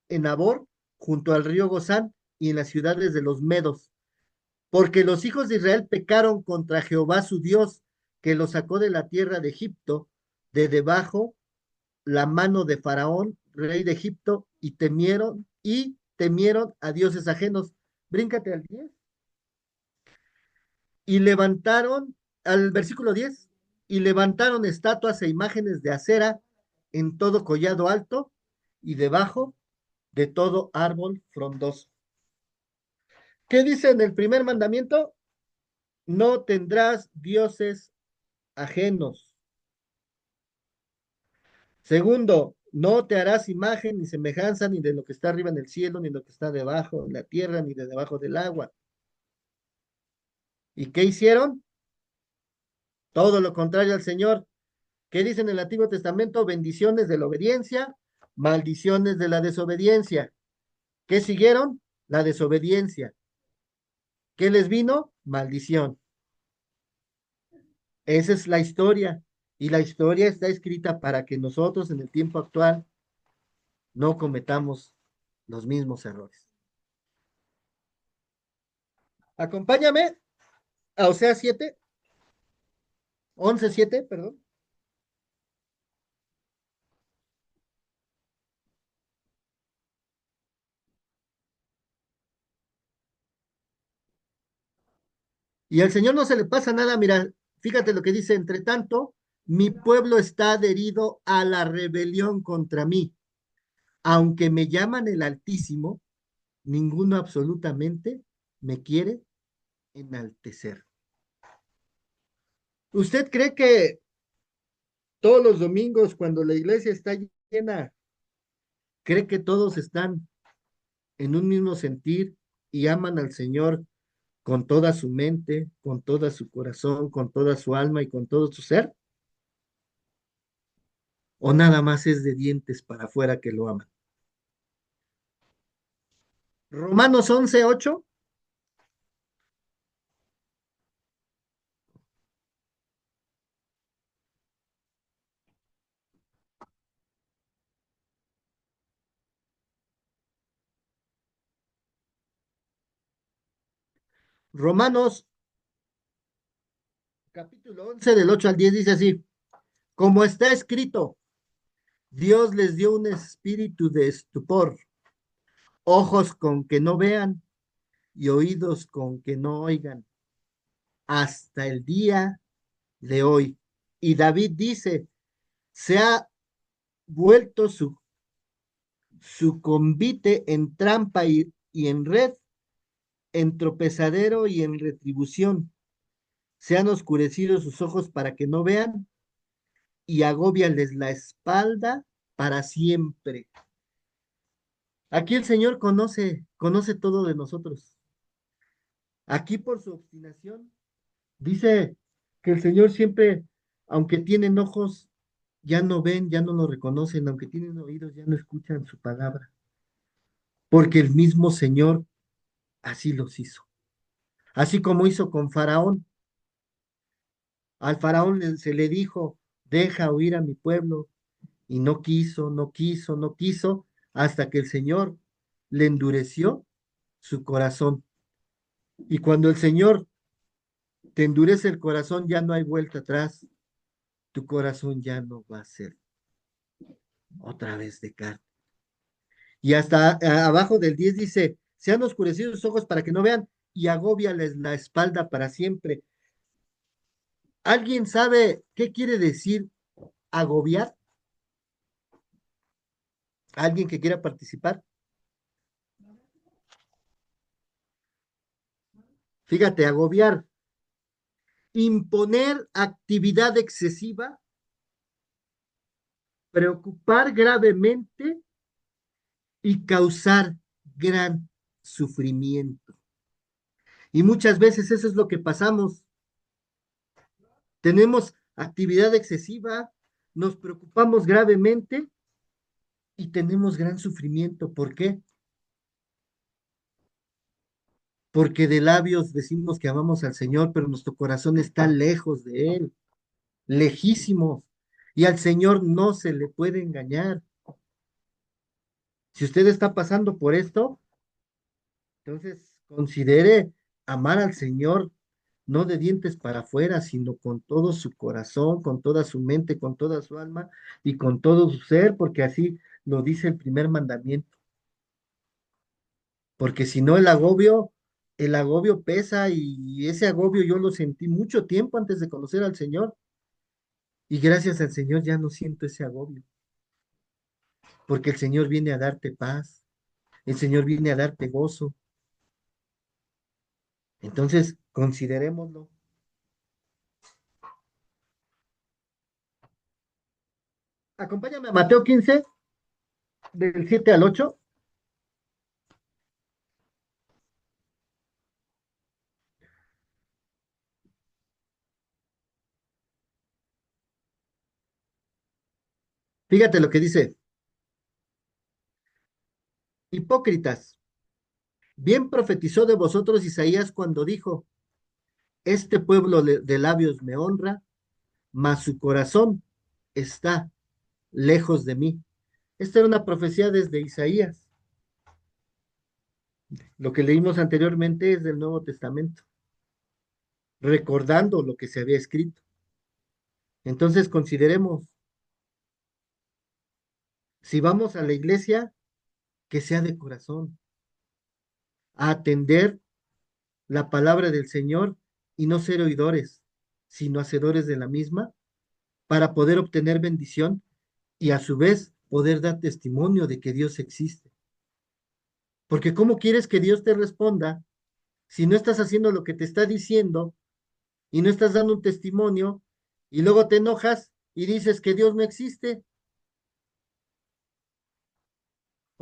en Abor, junto al río Gozán y en las ciudades de los Medos, porque los hijos de Israel pecaron contra Jehová su Dios, que los sacó de la tierra de Egipto, de debajo la mano de Faraón, rey de Egipto, y temieron a dioses ajenos. Bríncate al 10. Y levantaron, al versículo 10, y levantaron estatuas e imágenes de acera en todo collado alto y debajo de todo árbol frondoso. ¿Qué dice en el primer mandamiento? No tendrás dioses ajenos. Segundo, no te harás imagen ni semejanza ni de lo que está arriba en el cielo, ni de lo que está debajo en la tierra, ni de debajo del agua. ¿Y qué hicieron? Todo lo contrario al Señor. ¿Qué dice en el Antiguo Testamento? Bendiciones de la obediencia, maldiciones de la desobediencia. ¿Qué siguieron? La desobediencia. ¿Qué les vino? Maldición. Esa es la historia. Y la historia está escrita para que nosotros en el tiempo actual no cometamos los mismos errores. Acompáñame a Oseas 7, 11:7, perdón. Y al Señor no se le pasa nada, mira, fíjate lo que dice, entre tanto, mi pueblo está adherido a la rebelión contra mí. Aunque me llaman el Altísimo, ninguno absolutamente me quiere enaltecer. ¿Usted cree que todos los domingos cuando la iglesia está llena, cree que todos están en un mismo sentir y aman al Señor con toda su mente, con todo su corazón, con toda su alma y con todo su ser? ¿O nada más es de dientes para afuera que lo aman? Romanos 11:8. Romanos capítulo 11 del 8 al 10 dice así, como está escrito, Dios les dio un espíritu de estupor, ojos con que no vean y oídos con que no oigan, hasta el día de hoy. Y David dice, se ha vuelto su convite en trampa y en red, en tropezadero y en retribución. Se han oscurecido sus ojos para que no vean y agóbiales la espalda para siempre. Aquí el Señor conoce todo de nosotros. Aquí por su obstinación, dice que el Señor siempre, aunque tienen ojos, ya no ven, ya no lo reconocen, aunque tienen oídos, ya no escuchan su palabra, porque el mismo Señor así los hizo. Así como hizo con Faraón. Al Faraón se le dijo, deja huir a mi pueblo, y no quiso, no quiso, no quiso, hasta que el Señor le endureció su corazón. Y cuando el Señor te endurece el corazón, ya no hay vuelta atrás. Tu corazón ya no va a ser otra vez de carne. Y hasta abajo del 10 dice, se han oscurecido sus ojos para que no vean y agóbiales la espalda para siempre. ¿Alguien sabe qué quiere decir agobiar? ¿Alguien que quiera participar? Fíjate, agobiar, imponer actividad excesiva, preocupar gravemente y causar gran sufrimiento. Y muchas veces eso es lo que pasamos. Tenemos actividad excesiva, nos preocupamos gravemente y tenemos gran sufrimiento. ¿Por qué? porque de labios decimos que amamos al Señor, pero nuestro corazón está lejos de Él, lejísimos, y al Señor no se le puede engañar. Si usted está pasando por esto, entonces considere amar al Señor, no de dientes para afuera, sino con todo su corazón, con toda su mente, con toda su alma y con todo su ser, porque así lo dice el primer mandamiento. Porque si no el agobio pesa y ese agobio yo lo sentí mucho tiempo antes de conocer al Señor y gracias al Señor ya no siento ese agobio, porque el Señor viene a darte paz, el Señor viene a darte gozo. Entonces, considerémoslo. Acompáñame a Mateo 15, del 7 al 8. Fíjate lo que dice, hipócritas, bien profetizó de vosotros Isaías cuando dijo, este pueblo de labios me honra, mas su corazón está lejos de mí. Esta era una profecía desde Isaías. Lo que leímos anteriormente es del Nuevo Testamento, recordando lo que se había escrito. Entonces consideremos, si vamos a la iglesia, que sea de corazón, a atender la palabra del Señor y no ser oidores, sino hacedores de la misma, para poder obtener bendición y a su vez poder dar testimonio de que Dios existe. Porque ¿cómo quieres que Dios te responda si no estás haciendo lo que te está diciendo y no estás dando un testimonio y luego te enojas y dices que Dios no existe?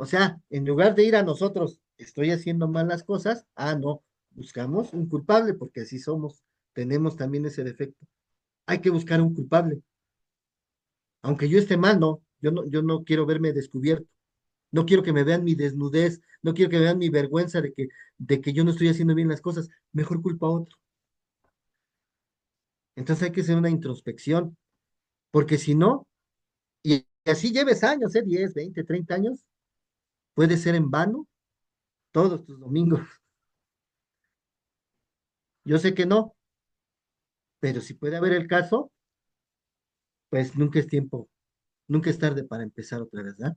O sea, en lugar de ir a nosotros, estoy haciendo mal las cosas, no, buscamos un culpable porque así somos, tenemos también ese defecto. Hay que buscar un culpable. Aunque yo esté mal, no, yo no quiero verme descubierto. No quiero que me vean mi desnudez, no quiero que vean mi vergüenza de que yo no estoy haciendo bien las cosas. Mejor culpa a otro. Entonces hay que hacer una introspección, porque si no, y así lleves años, 10, 20, 30 años, puede ser en vano todos tus domingos. Yo sé que no, pero si puede haber el caso, pues nunca es tiempo, nunca es tarde para empezar otra vez, ¿verdad?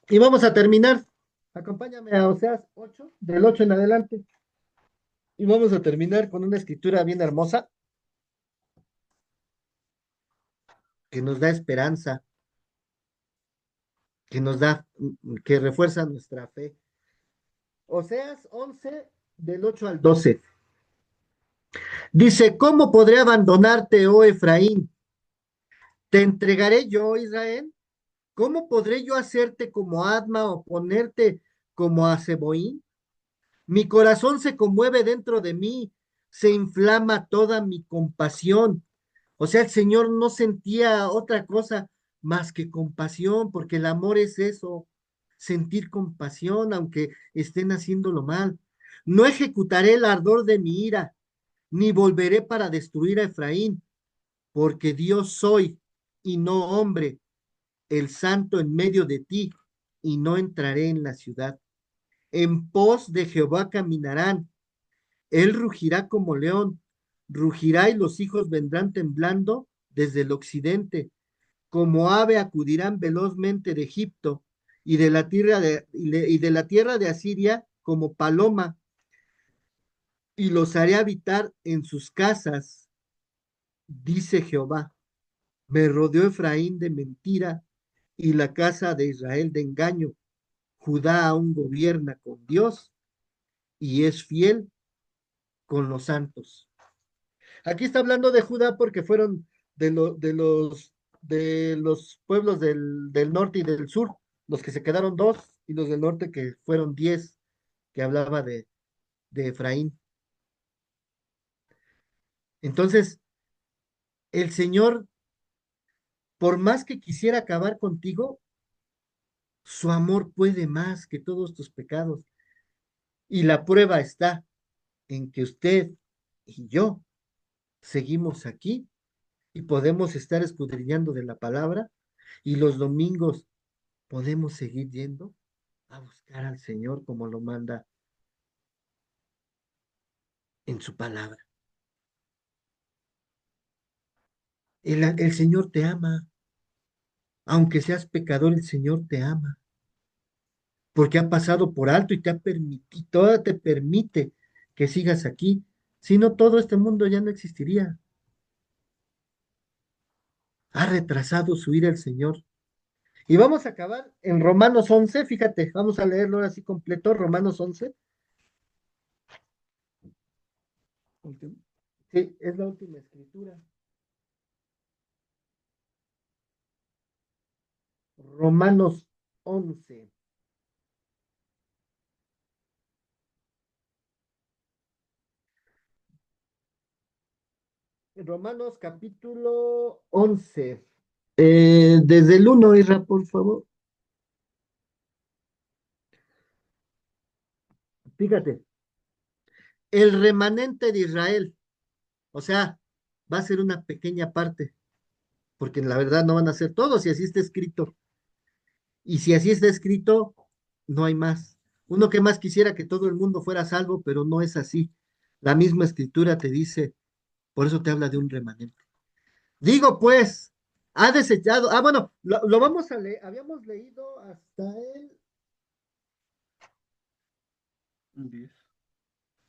Y vamos a terminar. Acompáñame a Oseas 8, del 8 en adelante. Y vamos a terminar con una escritura bien hermosa que nos da esperanza, que nos da, que refuerza nuestra fe. Oseas 11, del 8 al 12. Dice, ¿cómo podré abandonarte, oh Efraín? ¿Te entregaré yo, Israel? ¿Cómo podré yo hacerte como Adma o ponerte como a Zeboín? Mi corazón se conmueve dentro de mí, se inflama toda mi compasión. O sea, el Señor no sentía otra cosa más que compasión, porque el amor es eso, sentir compasión aunque estén haciéndolo mal. No ejecutaré el ardor de mi ira, ni volveré para destruir a Efraín, porque Dios soy y no hombre, el santo en medio de ti, y no entraré en la ciudad. En pos de Jehová caminarán, él rugirá como león, rugirá y los hijos vendrán temblando desde el occidente, como ave acudirán velozmente de Egipto y de la tierra de Asiria como paloma, y los haré habitar en sus casas, dice Jehová. Me rodeó Efraín de mentira y la casa de Israel de engaño. Judá aún gobierna con Dios y es fiel con los santos. Aquí está hablando de Judá porque fueron de los pueblos del norte y del sur, los que se quedaron dos, y los del norte que fueron 10, que hablaba de Efraín. Entonces, el Señor, por más que quisiera acabar contigo, su amor puede más que todos tus pecados. Y la prueba está en que usted y yo seguimos aquí y podemos estar escudriñando de la palabra y los domingos podemos seguir yendo a buscar al Señor como lo manda en su palabra. El Señor te ama. Aunque seas pecador, el Señor te ama. Porque ha pasado por alto y te ha permitido, toda te permite que sigas aquí. Si no, todo este mundo ya no existiría. Ha retrasado su ira el Señor. Y vamos a acabar en Romanos 11, fíjate, vamos a leerlo así completo, Romanos 11. Sí, es la última escritura. Romanos 11. Romanos capítulo 11. Desde el 1, Isra, por favor. Fíjate, el remanente de Israel, o sea, va a ser una pequeña parte, porque la verdad no van a ser todos, si así está escrito. Y si así está escrito, no hay más. Uno que más quisiera que todo el mundo fuera salvo, pero no es así. La misma escritura te dice, por eso te habla de un remanente. Digo pues, ha desechado, bueno, lo vamos a leer, habíamos leído hasta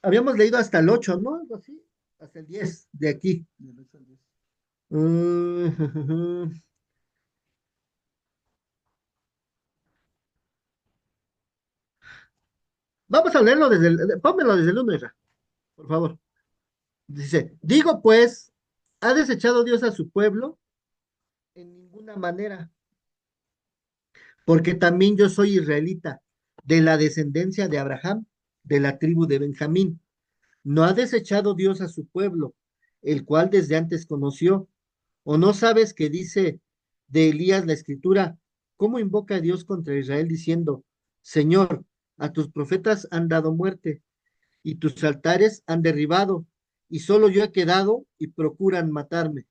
habíamos leído hasta el 8, ¿no? Algo así, hasta el 10 de aquí. Vamos a leerlo pónmelo desde el 1, por favor. Dice, digo pues, ¿ha desechado Dios a su pueblo? En ninguna manera, porque también yo soy israelita, de la descendencia de Abraham, de la tribu de Benjamín. No ha desechado Dios a su pueblo, el cual desde antes conoció. ¿O no sabes que dice de Elías la escritura? ¿Cómo invoca a Dios contra Israel diciendo, Señor, a tus profetas han dado muerte y tus altares han derribado, y solo yo he quedado y procuran matarme?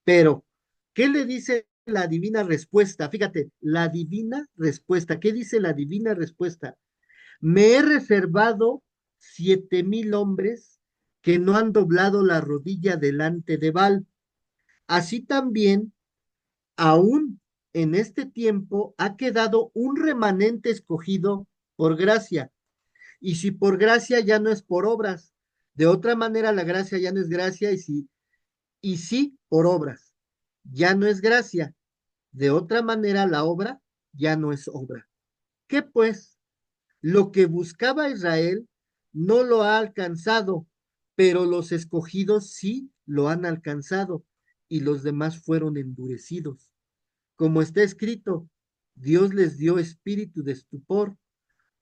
Pero, ¿qué le dice la divina respuesta? Fíjate, la divina respuesta. ¿Qué dice la divina respuesta? Me he reservado 7,000 hombres que no han doblado la rodilla delante de Baal. Así también, aún en este tiempo, ha quedado un remanente escogido por gracia. Y si por gracia ya no es por obras, de otra manera la gracia ya no es gracia y sí por obras. Ya no es gracia. De otra manera la obra ya no es obra. ¿Qué pues? Lo que buscaba Israel no lo ha alcanzado, pero los escogidos sí lo han alcanzado y los demás fueron endurecidos. Como está escrito, Dios les dio espíritu de estupor,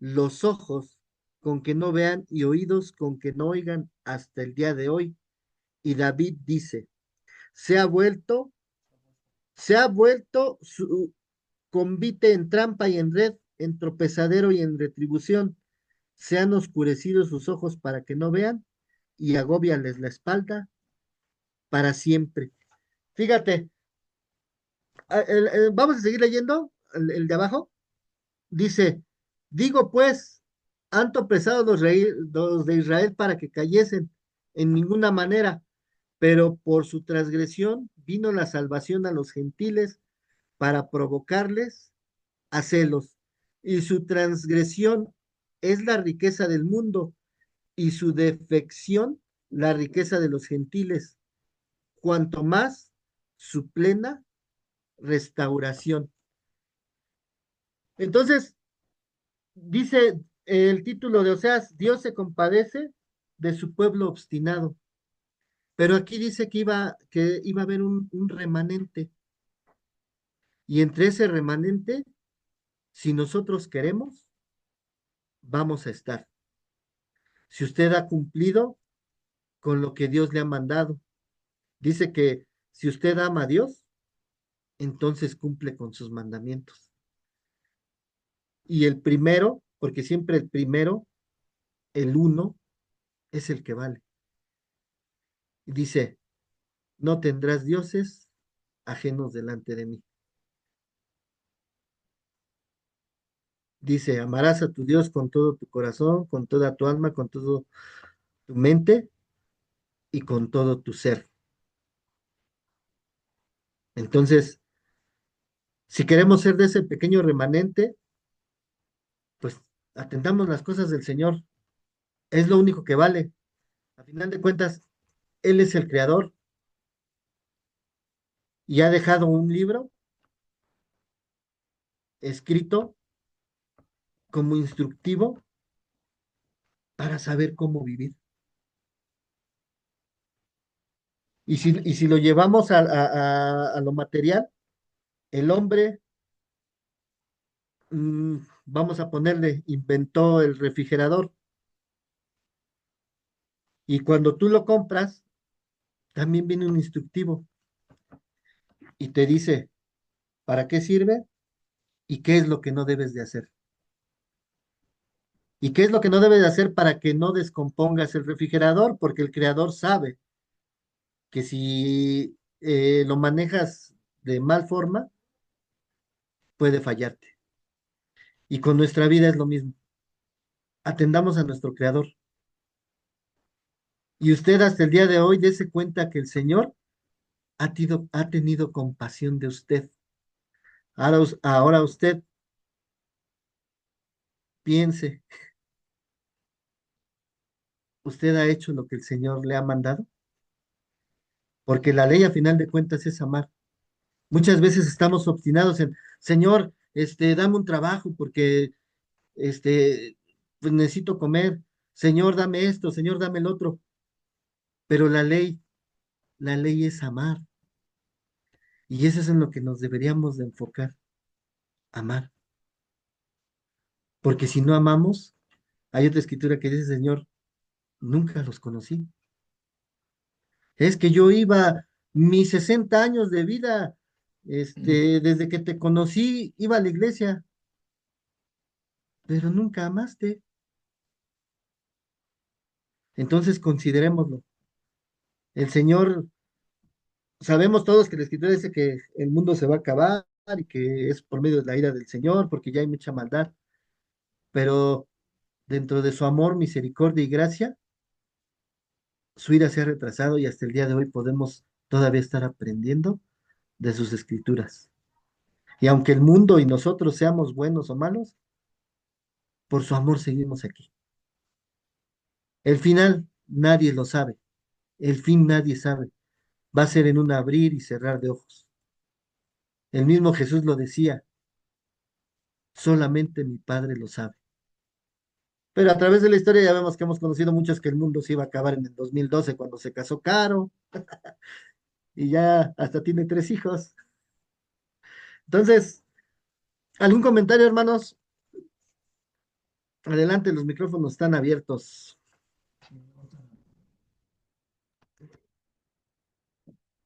los ojos con que no vean y oídos con que no oigan hasta el día de hoy. Y David dice, se ha vuelto, se ha vuelto su convite en trampa y en red, en tropezadero y en retribución. Se han oscurecido sus ojos para que no vean y agóbiales la espalda para siempre. Fíjate, vamos a seguir leyendo el de abajo. Dice, digo pues, han tropezado los de Israel para que cayesen en ninguna manera, pero por su transgresión vino la salvación a los gentiles para provocarles a celos. Y su transgresión es la riqueza del mundo y su defección la riqueza de los gentiles, cuanto más su plena restauración. Entonces, dice el título de Oseas, Dios se compadece de su pueblo obstinado. Pero aquí dice que iba a haber un remanente. Y entre ese remanente, si nosotros queremos, vamos a estar. Si usted ha cumplido con lo que Dios le ha mandado. Dice que si usted ama a Dios, entonces cumple con sus mandamientos. Y el primero, porque siempre el primero el uno es el que vale. Y dice, no tendrás dioses ajenos delante de mí. Dice, amarás a tu Dios con todo tu corazón, con toda tu alma, con todo tu mente y con todo tu ser. Entonces, si queremos ser de ese pequeño remanente, pues atendamos las cosas del Señor. Es lo único que vale. A final de cuentas, Él es el creador y ha dejado un libro escrito como instructivo para saber cómo vivir. Y si lo llevamos a lo material, el hombre, vamos a ponerle, inventó el refrigerador. Y cuando tú lo compras, también viene un instructivo y te dice para qué sirve y qué es lo que no debes de hacer. ¿Y qué es lo que no debes de hacer para que no descompongas el refrigerador? Porque el creador sabe que si lo manejas de mal forma, puede fallarte. Y con nuestra vida es lo mismo. Atendamos a nuestro creador. Y usted hasta el día de hoy dése cuenta que el Señor ha tenido compasión de usted. Ahora usted piense, ¿usted ha hecho lo que el Señor le ha mandado? Porque la ley a final de cuentas es amar. Muchas veces estamos obstinados en, Señor, dame un trabajo porque, pues necesito comer. Señor, dame esto, Señor, dame el otro. Pero la ley es amar. Y eso es en lo que nos deberíamos de enfocar, amar. Porque si no amamos, hay otra escritura que dice, Señor, nunca los conocí. Es que yo iba mis 60 años de vida, desde que te conocí, iba a la iglesia, pero nunca amaste. Entonces considerémoslo. El Señor, sabemos todos que la escritura dice que el mundo se va a acabar y que es por medio de la ira del Señor, porque ya hay mucha maldad, pero dentro de su amor, misericordia y gracia, su ira se ha retrasado y hasta el día de hoy podemos todavía estar aprendiendo de sus escrituras. Y aunque el mundo y nosotros seamos buenos o malos, por su amor seguimos aquí. El final nadie lo sabe, el fin nadie sabe. Va a ser en un abrir y cerrar de ojos. El mismo Jesús lo decía, solamente mi Padre lo sabe. Pero a través de la historia ya vemos que hemos conocido muchos que el mundo se iba a acabar en el 2012 cuando se casó Caro y ya hasta tiene 3 hijos. Entonces, ¿algún comentario, hermanos? Adelante, los micrófonos están abiertos.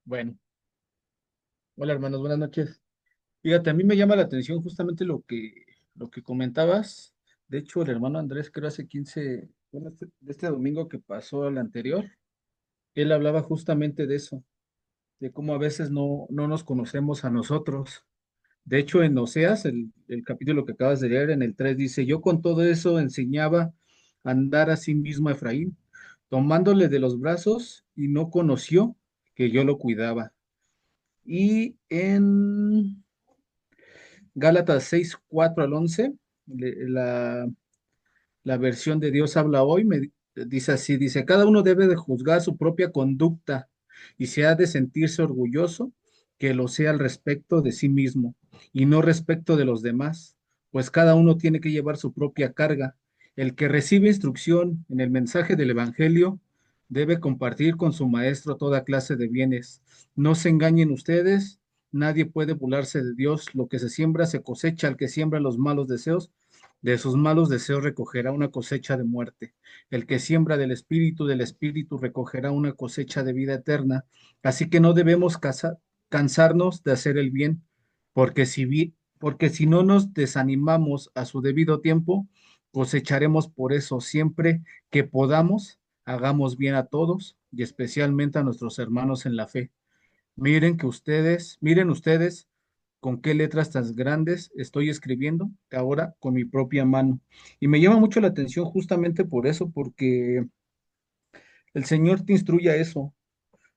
Bueno, hola hermanos, buenas noches. Fíjate, a mí me llama la atención justamente lo que comentabas. De hecho, el hermano Andrés, creo hace 15, bueno, de este domingo que pasó al anterior, él hablaba justamente de eso, de cómo a veces no nos conocemos a nosotros. De hecho, en Oseas, el capítulo que acabas de leer, en el 3 dice, yo con todo eso enseñaba a andar a sí mismo a Efraín, tomándole de los brazos y no conoció que yo lo cuidaba. Y en Gálatas 6 4 al 11, la, la versión de Dios habla hoy, dice así, dice, cada uno debe de juzgar su propia conducta y si ha de sentirse orgulloso, que lo sea al respecto de sí mismo y no respecto de los demás, pues cada uno tiene que llevar su propia carga. El que recibe instrucción en el mensaje del Evangelio debe compartir con su maestro toda clase de bienes. No se engañen ustedes, nadie puede burlarse de Dios. Lo que se siembra se cosecha. Al que siembra los malos deseos, de sus malos deseos recogerá una cosecha de muerte. El que siembra del Espíritu recogerá una cosecha de vida eterna. Así que no debemos cansarnos de hacer el bien, porque si no nos desanimamos a su debido tiempo, cosecharemos por eso. Siempre que podamos, hagamos bien a todos y especialmente a nuestros hermanos en la fe. Miren ustedes con qué letras tan grandes estoy escribiendo ahora con mi propia mano. Y me llama mucho la atención justamente por eso, porque el Señor te instruye a eso.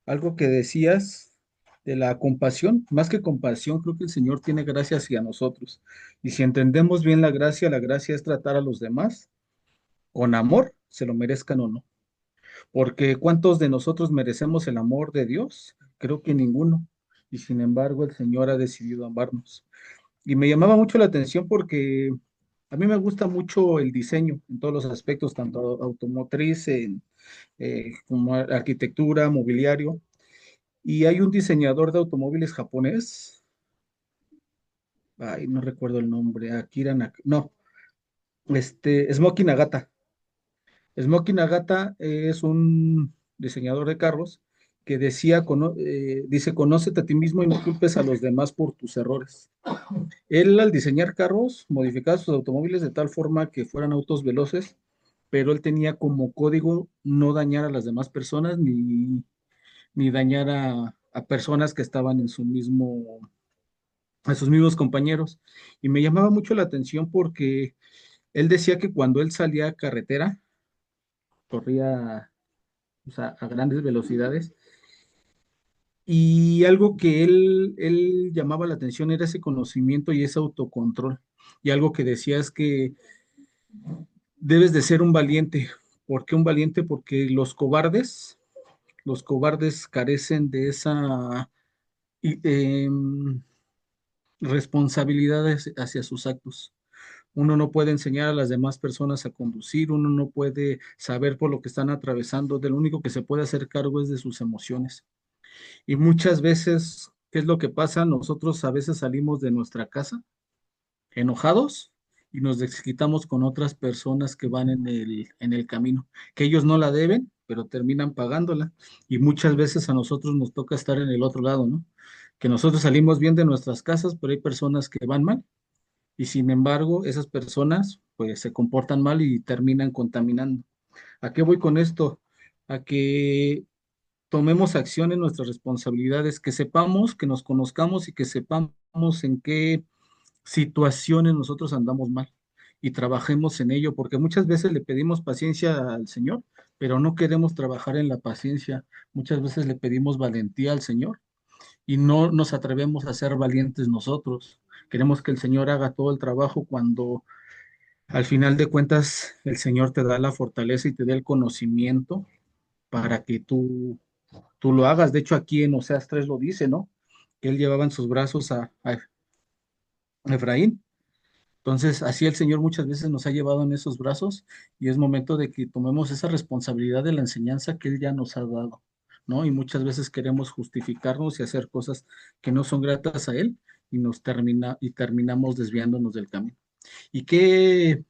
Algo que decías de la compasión, más que compasión, creo que el Señor tiene gracia hacia nosotros. Y si entendemos bien la gracia es tratar a los demás con amor, se lo merezcan o no. Porque ¿cuántos de nosotros merecemos el amor de Dios? Creo que ninguno. Y sin embargo, el Señor ha decidido amarnos. Y me llamaba mucho la atención porque a mí me gusta mucho el diseño en todos los aspectos, tanto automotriz, como arquitectura, mobiliario. Y hay un diseñador de automóviles japonés, ay, no recuerdo el nombre, no, Smoky Nagata. Smoky Nagata es un diseñador de carros que dice, conócete a ti mismo y no culpes a los demás por tus errores. Él al diseñar carros, modificaba sus automóviles de tal forma que fueran autos veloces, pero él tenía como código no dañar a las demás personas ni dañar a personas que estaban a sus mismos compañeros. Y me llamaba mucho la atención porque él decía que cuando él salía a carretera, corría, o sea, a grandes velocidades. Y algo que él llamaba la atención era ese conocimiento y ese autocontrol. Y algo que decía es que debes de ser un valiente. ¿Por qué un valiente? Porque los cobardes carecen de esa responsabilidad hacia sus actos. Uno no puede enseñar a las demás personas a conducir, uno no puede saber por lo que están atravesando, de lo único que se puede hacer cargo es de sus emociones. Y muchas veces, ¿qué es lo que pasa? Nosotros a veces salimos de nuestra casa enojados y nos desquitamos con otras personas que van en el camino, que ellos no la deben, pero terminan pagándola. Y muchas veces a nosotros nos toca estar en el otro lado, ¿no? Que nosotros salimos bien de nuestras casas, pero hay personas que van mal y sin embargo esas personas pues se comportan mal y terminan contaminando. ¿A qué voy con esto? A que tomemos acción en nuestras responsabilidades, que sepamos, que nos conozcamos y que sepamos en qué situaciones nosotros andamos mal y trabajemos en ello, porque muchas veces le pedimos paciencia al Señor, pero no queremos trabajar en la paciencia. Muchas veces le pedimos valentía al Señor y no nos atrevemos a ser valientes nosotros. Queremos que el Señor haga todo el trabajo cuando al final de cuentas el Señor te da la fortaleza y te da el conocimiento para que tú lo hagas. De hecho, aquí en Oseas 3 lo dice, ¿no? Que él llevaba en sus brazos a Efraín. Entonces, así el Señor muchas veces nos ha llevado en esos brazos y es momento de que tomemos esa responsabilidad de la enseñanza que Él ya nos ha dado, ¿no? Y muchas veces queremos justificarnos y hacer cosas que no son gratas a Él y terminamos desviándonos del camino. Y qué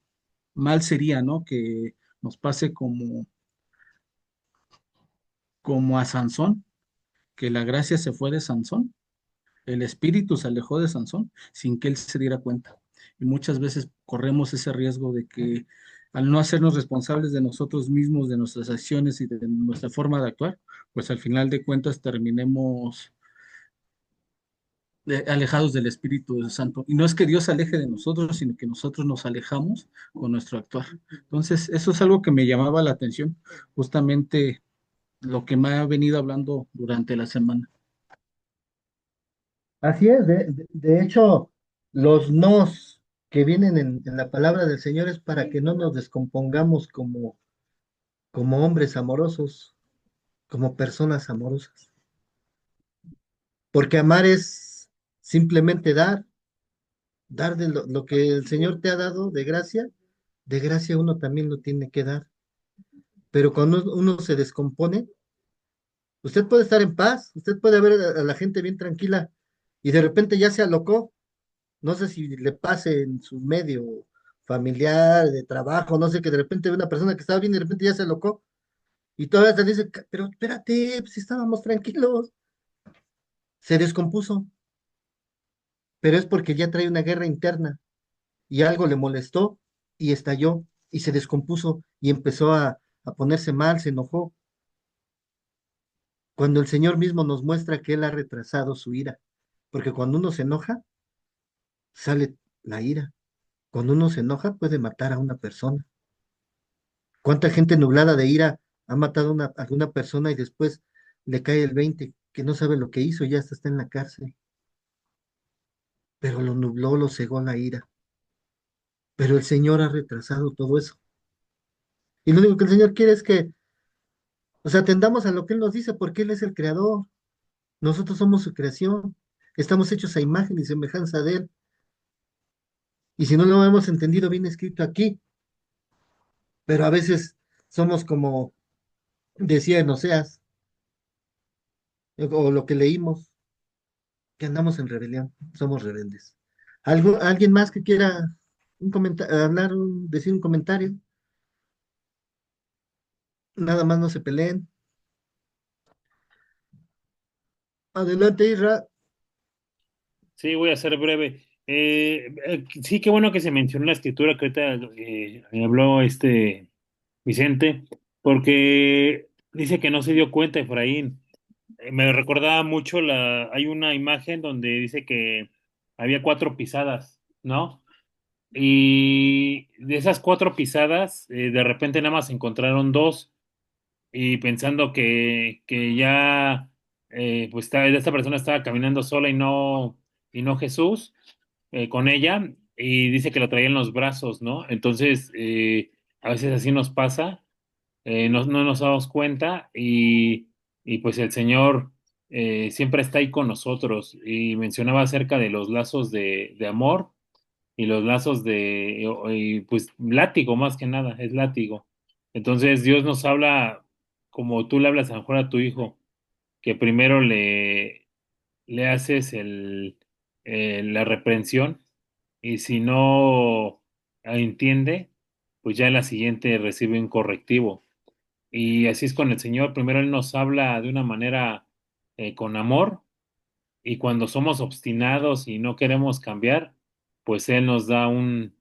mal sería, ¿no? Que nos pase como a Sansón, que la gracia se fue de Sansón. El espíritu se alejó de Sansón sin que él se diera cuenta. Y muchas veces corremos ese riesgo de que al no hacernos responsables de nosotros mismos, de nuestras acciones y de nuestra forma de actuar, pues al final de cuentas terminemos alejados del Espíritu Santo. Y no es que Dios se aleje de nosotros, sino que nosotros nos alejamos con nuestro actuar. Entonces, eso es algo que me llamaba la atención, justamente lo que me ha venido hablando durante la semana. Así es, de hecho, los nos que vienen en la palabra del Señor es para que no nos descompongamos como hombres amorosos, como personas amorosas. Porque amar es simplemente dar de lo que el Señor te ha dado de gracia uno también lo tiene que dar. Pero cuando uno se descompone, usted puede estar en paz, usted puede ver a la gente bien tranquila y de repente ya se alocó. No sé si le pase en su medio familiar, de trabajo, no sé, que de repente ve una persona que estaba bien y de repente ya se alocó y todavía te dice, pero espérate, pues, si estábamos tranquilos, se descompuso, pero es porque ya trae una guerra interna y algo le molestó y estalló. y se descompuso y empezó a ponerse mal, se enojó, cuando el Señor mismo nos muestra que Él ha retrasado su ira, porque cuando uno se enoja, sale la ira. Cuando uno se enoja, puede matar a una persona. ¿Cuánta gente nublada de ira ha matado a una persona y después le cae el 20 que no sabe lo que hizo, ya hasta está en la cárcel? Pero lo nubló, lo cegó la ira. Pero el Señor ha retrasado todo eso. Y lo único que el Señor quiere es que, o sea, atendamos a lo que Él nos dice, porque Él es el creador. Nosotros somos su creación. Estamos hechos a imagen y semejanza de Él. Y si no lo hemos entendido bien escrito aquí, pero a veces somos como decía en Oseas, o lo que leímos, que andamos en rebelión, somos rebeldes. ¿Alguien más que quiera hablar, decir un comentario? Nada más no se peleen. Adelante, Isra. Sí, voy a ser breve. Sí, qué bueno que se mencionó la escritura que ahorita habló Vicente, porque dice que no se dio cuenta Efraín. Me recordaba mucho hay una imagen donde dice que había 4 pisadas, ¿no? Y de esas 4 pisadas, de repente nada más encontraron dos y pensando que ya pues esta persona estaba caminando sola y no Jesús con ella, y dice que la traía en los brazos, ¿no? Entonces, a veces así nos pasa, no nos damos cuenta y pues el Señor siempre está ahí con nosotros. Y mencionaba acerca de los lazos de amor y los lazos pues látigo más que nada, es látigo. Entonces Dios nos habla como tú le hablas a lo mejor a tu hijo, que primero le haces la reprensión y si no entiende, pues ya en la siguiente recibe un correctivo. Y así es con el Señor, primero Él nos habla de una manera con amor y cuando somos obstinados y no queremos cambiar, pues Él nos da un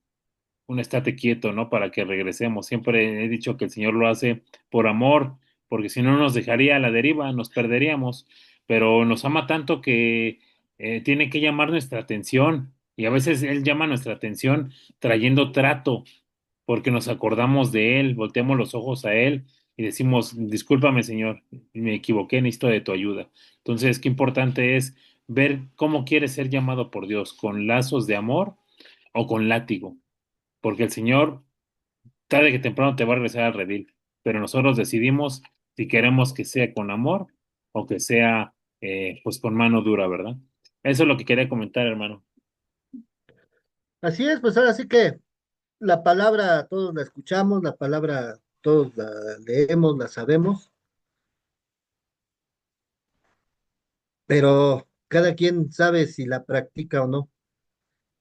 estate quieto, ¿no? Para que regresemos. Siempre he dicho que el Señor lo hace por amor, porque si no nos dejaría a la deriva, nos perderíamos, pero nos ama tanto que tiene que llamar nuestra atención y a veces Él llama nuestra atención trayendo trato, porque nos acordamos de Él, volteamos los ojos a Él y decimos, discúlpame, Señor, me equivoqué, necesito de tu ayuda. Entonces, qué importante es ver cómo quieres ser llamado por Dios, con lazos de amor o con látigo, porque el Señor tarde que temprano te va a regresar al redil, pero nosotros decidimos si queremos que sea con amor o que sea pues con mano dura, ¿verdad? Eso es lo que quería comentar, hermano. Así es, pues ahora sí que la palabra todos la escuchamos, la palabra todos la leemos, la sabemos, pero cada quien sabe si la practica o no.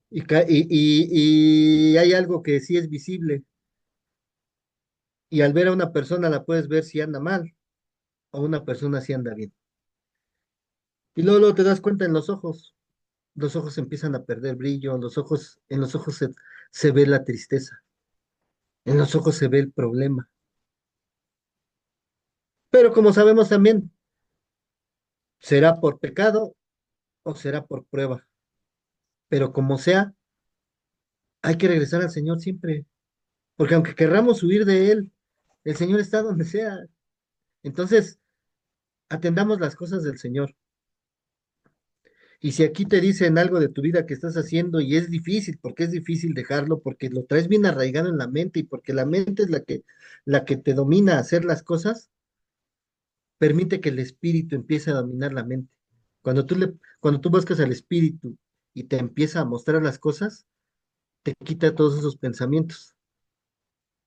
Y hay algo que sí es visible, y al ver a una persona la puedes ver si anda mal o una persona si anda bien. Y luego te das cuenta en los ojos empiezan a perder brillo, en los ojos se ve la tristeza, en los ojos se ve el problema. Pero como sabemos también, será por pecado o será por prueba. Pero como sea, hay que regresar al Señor siempre, porque aunque querramos huir de Él, el Señor está donde sea. Entonces, atendamos las cosas del Señor. Y si aquí te dicen algo de tu vida que estás haciendo y es difícil, porque es difícil dejarlo, porque lo traes bien arraigado en la mente y porque la mente es la que te domina a hacer las cosas, permite que el espíritu empiece a dominar la mente. Cuando tú buscas al espíritu y te empieza a mostrar las cosas, te quita todos esos pensamientos.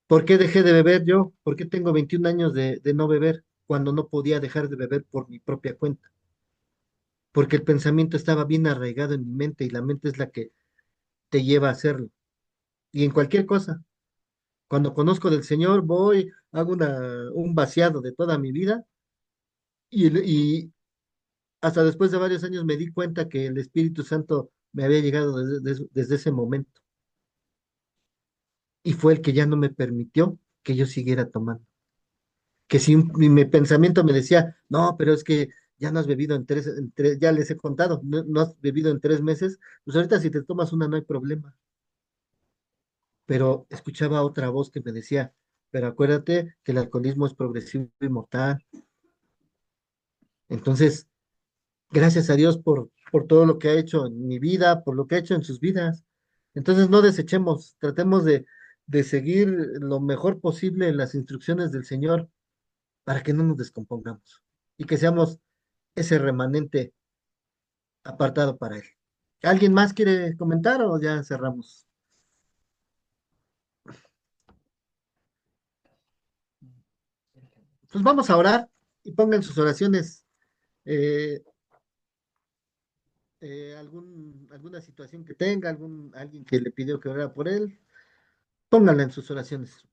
¿Por qué dejé de beber yo? ¿Por qué tengo 21 años de no beber cuando no podía dejar de beber por mi propia cuenta? Porque el pensamiento estaba bien arraigado en mi mente y la mente es la que te lleva a hacerlo. Y en cualquier cosa, cuando conozco del Señor, voy, hago un vaciado de toda mi vida y hasta después de varios años me di cuenta que el Espíritu Santo me había llegado desde ese momento. y fue el que ya no me permitió que yo siguiera tomando. Que si mi pensamiento me decía, no, pero es que ya no has bebido ya les he contado, no has bebido en 3 meses, pues ahorita si te tomas una no hay problema. Pero escuchaba otra voz que me decía, pero acuérdate que el alcoholismo es progresivo y mortal. Entonces, gracias a Dios por todo lo que ha hecho en mi vida, por lo que ha hecho en sus vidas. Entonces, no desechemos, tratemos de seguir lo mejor posible las instrucciones del Señor para que no nos descompongamos y que seamos ese remanente apartado para Él. ¿Alguien más quiere comentar o ya cerramos? Pues vamos a orar y pongan sus oraciones eh, alguna situación que tenga, alguien que le pidió que orara por él, pónganla en sus oraciones.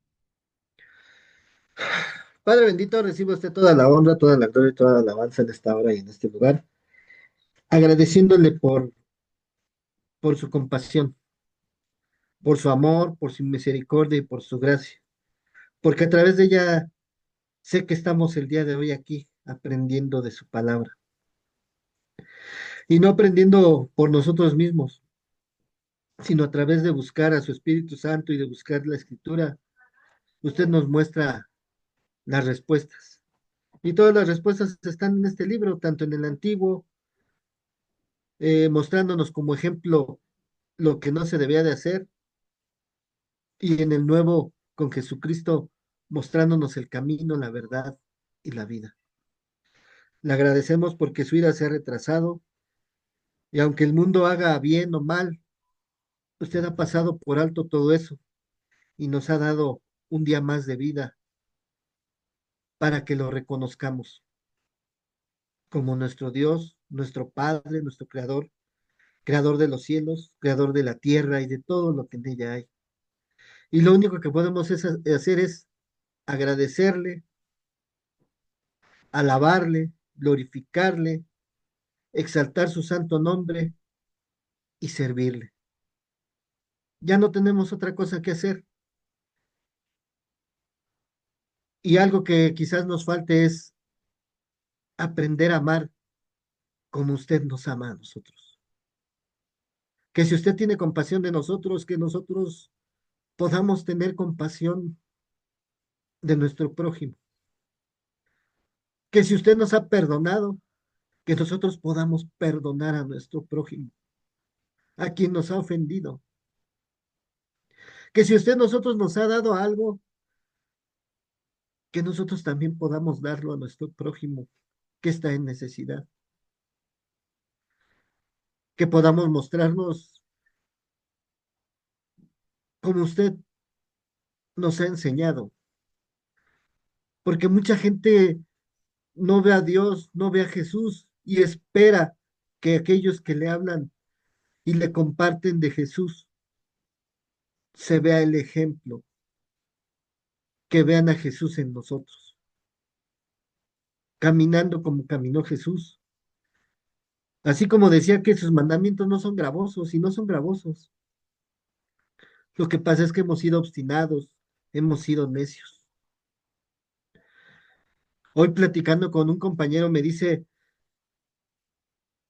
Padre bendito, reciba usted toda la honra, toda la gloria y toda la alabanza en esta hora y en este lugar, agradeciéndole por su compasión, por su amor, por su misericordia y por su gracia, porque a través de ella sé que estamos el día de hoy aquí aprendiendo de su palabra y no aprendiendo por nosotros mismos, sino a través de buscar a su Espíritu Santo y de buscar la Escritura. Usted nos muestra las respuestas. Y todas las respuestas están en este libro, tanto en el antiguo, mostrándonos como ejemplo lo que no se debía de hacer, y en el nuevo, con Jesucristo, mostrándonos el camino, la verdad y la vida. Le agradecemos porque su ira se ha retrasado, y aunque el mundo haga bien o mal, usted ha pasado por alto todo eso y nos ha dado un día más de vida para que lo reconozcamos como nuestro Dios, nuestro Padre, nuestro Creador, creador de los cielos, creador de la tierra y de todo lo que en ella hay. Y lo único que podemos hacer es agradecerle, alabarle, glorificarle, exaltar su santo nombre y servirle. Ya no tenemos otra cosa que hacer. Y algo que quizás nos falte es aprender a amar como usted nos ama a nosotros. Que si usted tiene compasión de nosotros, que nosotros podamos tener compasión de nuestro prójimo. Que si usted nos ha perdonado, que nosotros podamos perdonar a nuestro prójimo, a quien nos ha ofendido. Que si usted nosotros nos ha dado algo, que nosotros también podamos darlo a nuestro prójimo que está en necesidad. Que podamos mostrarnos como usted nos ha enseñado. Porque mucha gente no ve a Dios, no ve a Jesús y espera que aquellos que le hablan y le comparten de Jesús se vea el ejemplo, que vean a Jesús en nosotros, caminando como caminó Jesús. Así como decía que sus mandamientos no son gravosos y no son gravosos. Lo que pasa es que hemos sido obstinados, hemos sido necios. Hoy platicando con un compañero me dice,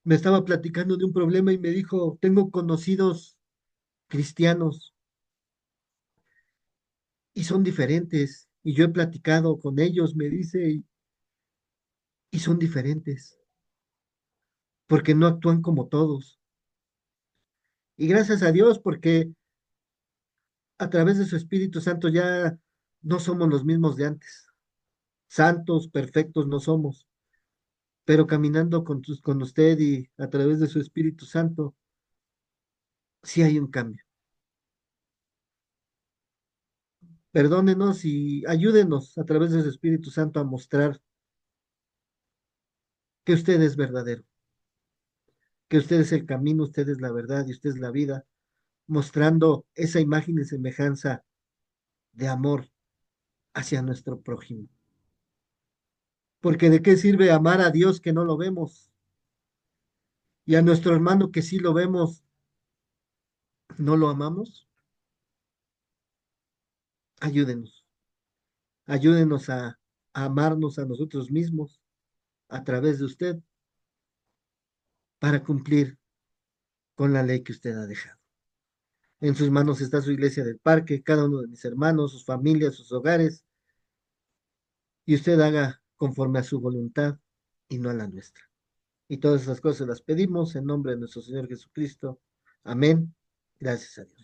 me estaba platicando de un problema y me dijo, tengo conocidos cristianos y son diferentes. Y yo he platicado con ellos, me dice, y son diferentes, porque no actúan como todos. Y gracias a Dios, porque a través de su Espíritu Santo ya no somos los mismos de antes. Santos, perfectos no somos, pero caminando con usted y a través de su Espíritu Santo, sí hay un cambio. Perdónenos y ayúdenos a través de su Espíritu Santo a mostrar que usted es verdadero, que usted es el camino, usted es la verdad y usted es la vida, mostrando esa imagen y semejanza de amor hacia nuestro prójimo. Porque ¿de qué sirve amar a Dios que no lo vemos? Y a nuestro hermano que sí lo vemos, ¿no lo amamos? ayúdenos, ayúdenos a amarnos a nosotros mismos a través de usted para cumplir con la ley que usted ha dejado. En sus manos está su iglesia del parque, cada uno de mis hermanos, sus familias, sus hogares, y usted haga conforme a su voluntad y no a la nuestra. Y todas esas cosas las pedimos en nombre de nuestro Señor Jesucristo. Amén. Gracias a Dios.